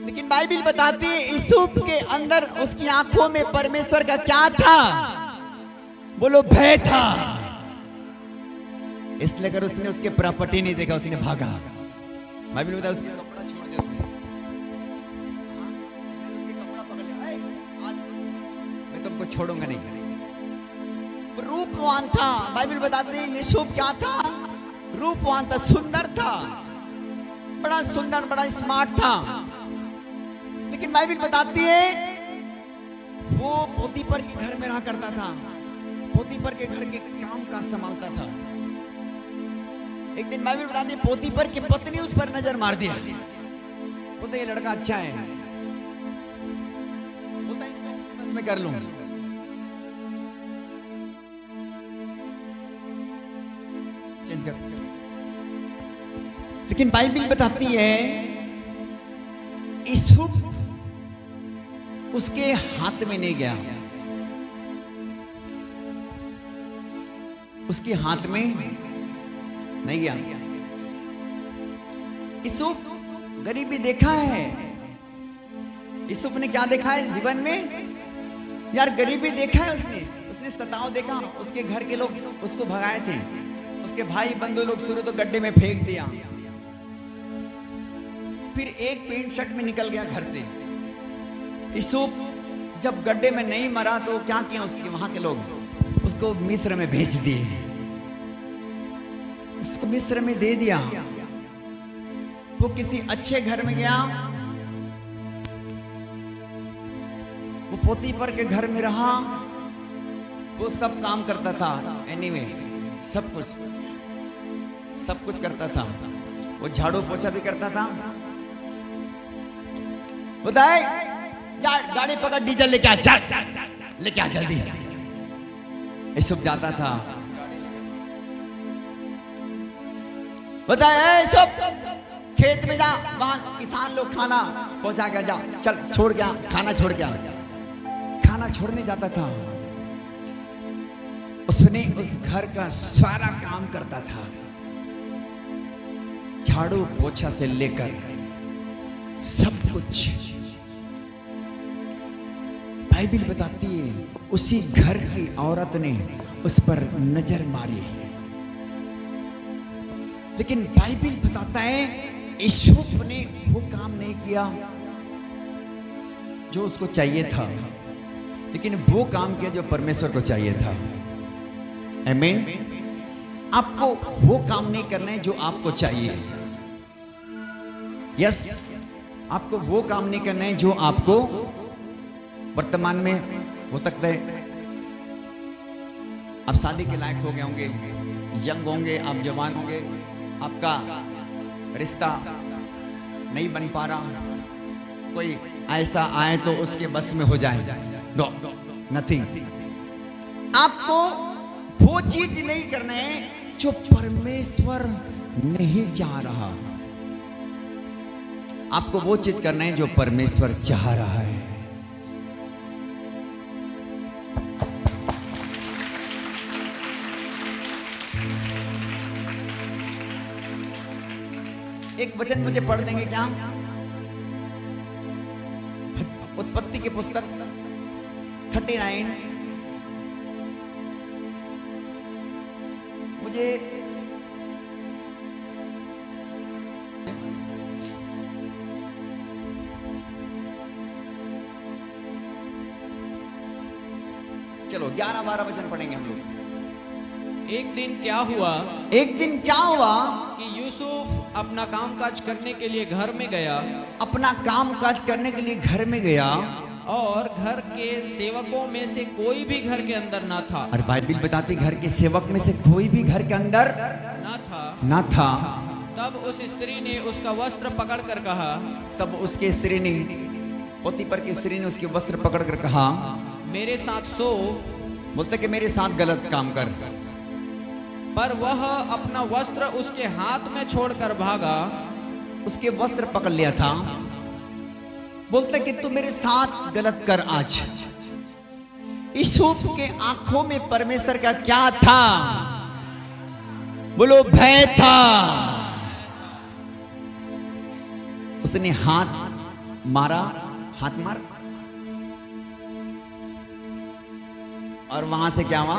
A: लेकिन बाइबिल बताती है यूसुफ के अंदर उसकी आंखों में परमेश्वर का क्या था? बोलो भय था। इसलिए अगर उसने उसके प्रॉपर्टी नहीं देखा, उसने भागा। बाइबिल बताया उसके कपड़ा छोड़ दिया उसने उसके कपड़ा पकड़ लिया, आज मैं तुमको छोड़ूंगा नहीं। रूपवान था। बाइबिल बताती है यूसुफ क्या था? रूपवान था, सुंदर था, बड़ा सुंदर, बड़ा स्मार्ट था। लेकिन बाइबिल बताती है वो पोतीपर के घर में रहा करता था, पोतीपर के घर के काम काज संभालता था। एक दिन बाइबिल बताती है पोतीपर की पत्नी उस पर नजर मार दिया। बोलते ये लड़का अच्छा है, बोलता इसको बस मैं कर लूं। चेंज कर। लेकिन बाइबिल बताती है यूसुफ उसके हाथ में नहीं गया, उसके हाथ में नहीं गया। यूसुफ गरीबी देखा है। यूसुफ ने क्या देखा है जीवन में? यार गरीबी देखा है उसने। उसने सताव देखा, उसके घर के लोग उसको भगाए थे, उसके भाई बंधु लोग शुरू तो गड्ढे में फेंक दिया, फिर एक पैंट शर्ट में निकल गया घर से। यूसुफ जब गड्ढे में नहीं मरा तो क्या किया उसके वहां के लोग, उसको मिस्र में भेज दिए, उसको मिस्र में दे दिया। वो किसी अच्छे घर में गया, वो पोतीफर के घर में रहा, वो सब काम करता था, एनीवे सब कुछ करता था। वो झाड़ू पोछा भी करता था। बताए जा, गाड़ी पकड़, डीजल लेके आ, चल लेके आ जल्दी। सब जाता था। बताए सब खेत में जा, वहां किसान लोग खाना पहुंचा के जा, चल छोड़ गया, खाना छोड़ गया। खाना छोड़ने जाता था। उसने उस घर का सारा काम करता था, झाड़ू पोछा से लेकर सब कुछ। बाइबिल बताती है उसी घर की औरत ने उस पर नजर मारी, लेकिन बाइबिल बताता है यूसुफ ने वो काम नहीं किया जो उसको चाहिए था, लेकिन वो काम किया जो परमेश्वर को चाहिए था। आमीन। आपको वो काम नहीं करना है जो आपको चाहिए। यस, आपको वो काम नहीं करना है जो आपको वर्तमान में हो सकता है आप शादी के लायक हो गए होंगे, यंग होंगे, आप जवान होंगे, आपका रिश्ता नहीं बन पा रहा, कोई ऐसा आए तो उसके बस में हो जाए। No, nothing. आपको वो चीज नहीं करना है जो परमेश्वर नहीं चाह रहा, आपको वो चीज करना है जो परमेश्वर चाह रहा है। एक वचन मुझे पढ़ देंगे क्या? उत्पत्ति की पुस्तक 39, मुझे चलो 11-12 वचन पढ़ेंगे हम लोग।
C: एक दिन क्या हुआ
A: कि
C: यूसुफ अपना कामकाज करने के लिए घर में गया,
A: अपना काम काज करने के लिए घर में गया,
C: और घर के सेवकों में से कोई भी घर के अंदर ना था।
A: और बाइबिल बताती घर के सेवक में से कोई भी घर के अंदर ना था।
C: तब उस स्त्री ने उसका वस्त्र पकड़कर कहा,
A: तब उसके स्त्री ने, पोतीफर की स्त्री ने उसके वस्त्र पकड़कर कहा,
C: मेरे साथ सो।
A: बोलते कि मेरे साथ गलत काम कर।
C: पर वह अपना वस्त्र उसके हाथ में छोड़कर भागा।
A: उसके वस्त्र पकड़ लिया था। बोलते कि तू मेरे साथ गलत कर आज। यूसुफ के आंखों में परमेश्वर का क्या था? बोलो, भय था। उसने हाथ मारा, हाथ मार, और वहां से क्या हुआ?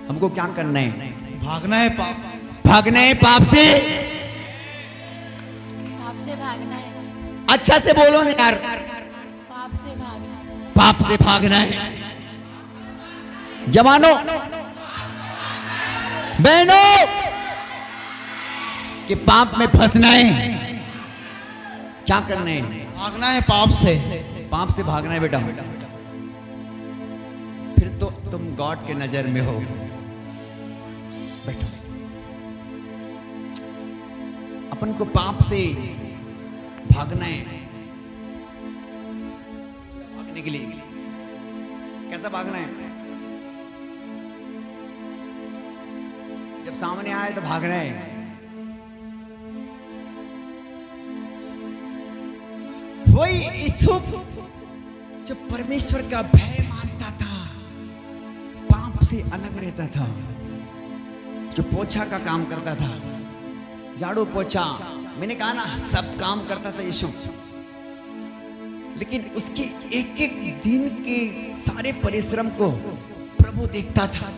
A: हमको क्या करना है?
D: भागना है पाप,
A: भागना है पाप से।
E: पाप से भागना है,
A: अच्छा से बोलो ना यार।
E: पाप से भागना,
A: पाप से भागना है। जवानों, बहनों, कि पाप में फंसना है। क्या करना है?
D: भागना है पाप से।
A: पाप से भागना है बेटा। फिर तो तुम गॉड के नजर में हो। बैठो। अपन को पाप से भागना है। भागने के लिए कैसा भागना है? जब सामने आए तो भागना है। वही यूसुफ जो परमेश्वर का भय मानता था, पाप से अलग रहता था, जो पोछा का काम करता था, झाड़ू पोछा, मैंने कहा ना सब काम करता था यूसुफ, लेकिन उसके एक एक दिन के सारे परिश्रम को प्रभु देखता था।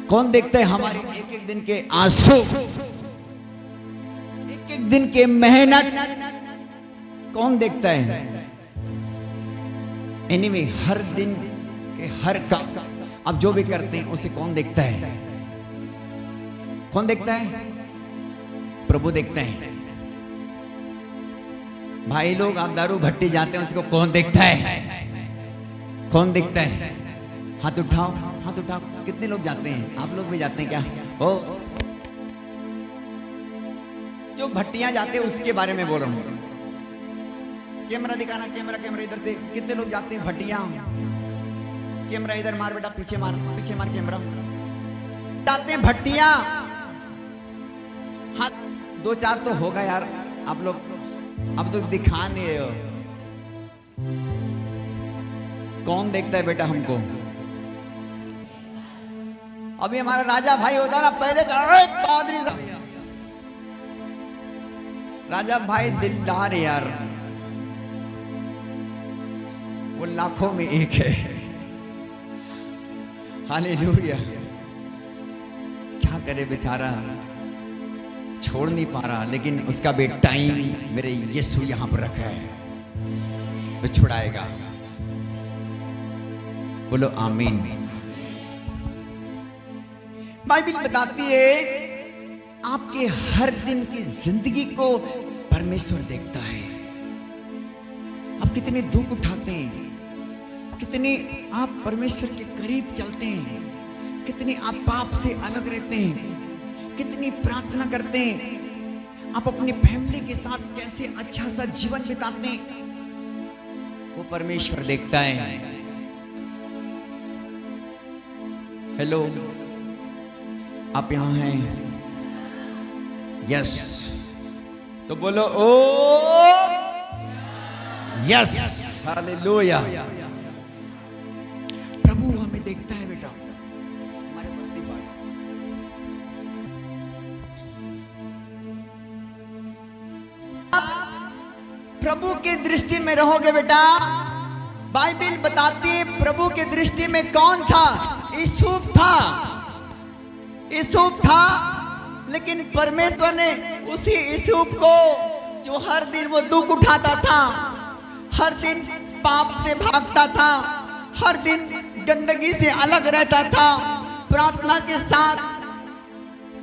A: कौन देखता है? हमारे एक एक दिन के आंसू, एक एक एक दिन के मेहनत कौन देखता है? एनीवे, हर दिन के हर काम आप जो भी करते हैं उसे कौन देखता है? कौन देखता है? प्रभु देखता है। भाई लोग, आप दारू भट्टी जाते हैं, उसको कौन देखता है? कौन देखता है? हाथ उठाओ, हाथ उठाओ। कितने लोग जाते हैं? आप लोग भी जाते हैं क्या? ओ, जो भट्टियां जाते हैं उसके बारे में बोल रहा हूं। कैमरा दिखाना, कैमरा कैमरा इधर से। कितने लोग जाते हैं भट्टियां? कैमरा इधर मार बेटा, पीछे मार, पीछे मार कैमरा। जाते हैं भट्टियां। हाँ, 2-4 तो होगा यार। आप लोग अब तो दिखा नहीं रहे हो। कौन देखता है बेटा हमको? अभी हमारा राजा भाई होता ना पहले, पादरी साहब, राजा भाई दिलदार यार, वो लाखों में एक है। हालेलुया। क्या करे बेचारा, छोड़ नहीं पा रहा, लेकिन उसका भी टाइम मेरे यीशु यहां पर रखा है, वो छुड़ाएगा। बोलो आमीन। बाइबल बताती है आपके हर दिन की जिंदगी को परमेश्वर देखता है। आप कितने दुख उठाते हैं, कितने आप परमेश्वर के करीब चलते हैं, कितने आप पाप से अलग रहते हैं, कितनी प्रार्थना करते हैं, आप अपनी फैमिली के साथ कैसे अच्छा सा जीवन बिताते हैं, वो परमेश्वर देखता है। हेलो, आप यहां हैं? यस, तो बोलो ओ यस, हालेलुया। प्रभु हमें देखता है बेटा, हमारे मर्जी बात। आप प्रभु की दृष्टि में रहोगे बेटा। बाइबल बताती है प्रभु की दृष्टि में कौन था? यूसुफ था, यूसुफ था। लेकिन परमेश्वर ने उसी यूसुफ को, जो हर दिन वो दुख उठाता था, हर दिन पाप से भागता था, हर दिन गंदगी से अलग रहता था, प्रार्थना के साथ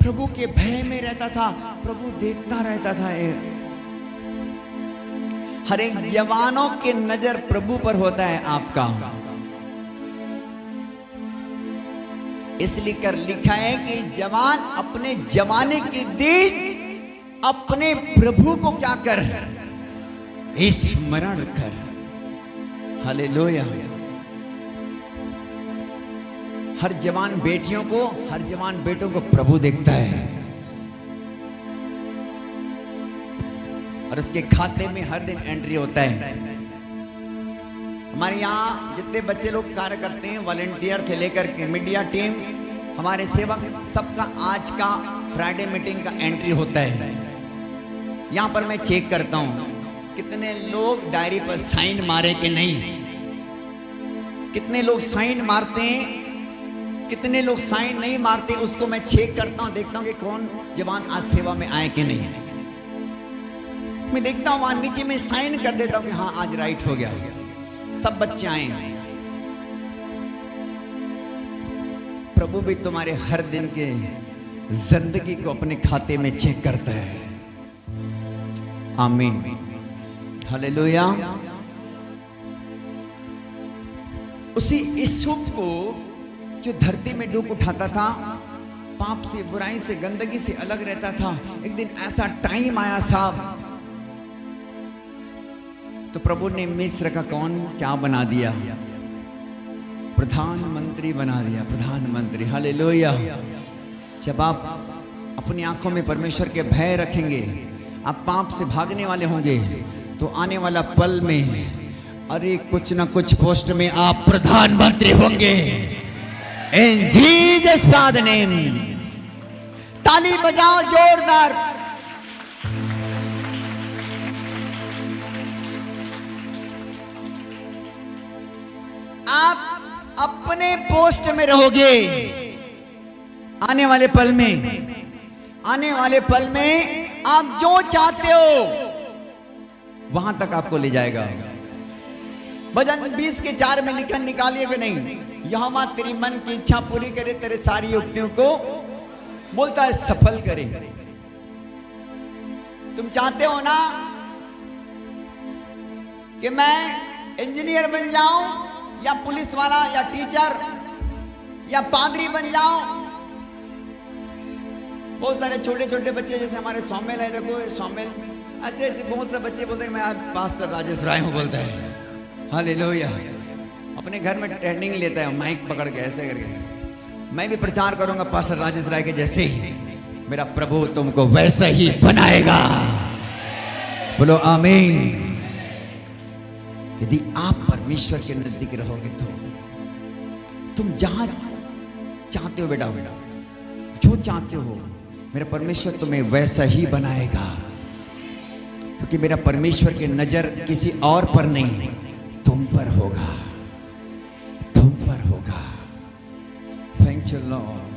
A: प्रभु के भय में रहता था, प्रभु देखता रहता था। हर एक जवानों के नजर प्रभु पर होता है आपका। इसलिए कर लिखा है कि जवान अपने जमाने के दिन अपने प्रभु को क्या कर? स्मरण कर। हालेलुया। हर जवान बेटियों को, हर जवान बेटों को प्रभु देखता है, और उसके खाते में हर दिन एंट्री होता है। हमारे यहाँ जितने बच्चे लोग कार्य करते हैं, वॉलेंटियर से लेकर के मीडिया टीम, हमारे सेवक, सबका आज का फ्राइडे मीटिंग का एंट्री होता है। यहाँ पर मैं चेक करता हूँ कितने लोग डायरी पर साइन मारे कि नहीं, कितने लोग साइन मारते हैं, कितने लोग साइन नहीं मारते, उसको मैं चेक करता हूँ, देखता हूँ कि कौन जवान आज सेवा में आए कि नहीं। मैं देखता हूँ वहां नीचे में साइन कर देता हूँ कि हाँ आज राइट हो गया, सब बच्चे आए हैं। प्रभु भी तुम्हारे हर दिन के जिंदगी को अपने खाते में चेक करता है। आमीन, हालेलुया। उसी यूसुफ को जो धरती में दुख उठाता था, पाप से, बुराई से, गंदगी से अलग रहता था, एक दिन ऐसा टाइम आया साहब, तो प्रभु ने मिस्र का कौन क्या बना दिया? प्रधानमंत्री बना दिया, प्रधानमंत्री। हालेलुया। जब आप अपनी आंखों में परमेश्वर के भय रखेंगे, आप पाप से भागने वाले होंगे, तो आने वाला पल में अरे कुछ ना कुछ पोस्ट में आप प्रधानमंत्री होंगे। इन जीसस फादर नेम। ताली बजाओ जोरदार। आप अपने पोस्ट में रहोगे आने वाले पल में, आने वाले पल में आप जो चाहते हो वहां तक आपको ले जाएगा। भजन 20:4 में लिखन निकालिए कि नहीं, यहोवा तेरी मन की इच्छा पूरी करे, तेरे सारी युक्तियों को बोलता है सफल करे। तुम चाहते हो ना कि मैं इंजीनियर बन जाऊं या पुलिस वाला या टीचर या पादरी बन जाऊं। बहुत सारे छोटे छोटे बच्चे जैसे हमारे सौमेल है, देखो सौमेल, ऐसे ऐसे बहुत से बच्चे बोलते हैं मैं आज पास्टर राजेश राय हूं, बोलता है हालेलुया। अपने घर में ट्रेनिंग लेता है माइक पकड़ के ऐसे करके, मैं भी प्रचार करूंगा पास्टर राजेश राय के जैसे ही, मेरा प्रभु तुमको वैसा ही बनाएगा। बोलो आमीन। यदि आप परमेश्वर के नजदीक रहोगे तो तुम जहां चाहते हो बेटा, जो चाहते हो मेरा परमेश्वर तुम्हें वैसा ही बनाएगा, क्योंकि मेरा परमेश्वर की नजर किसी और पर नहीं, तुम पर होगा, तुम पर होगा। Thank you Lord.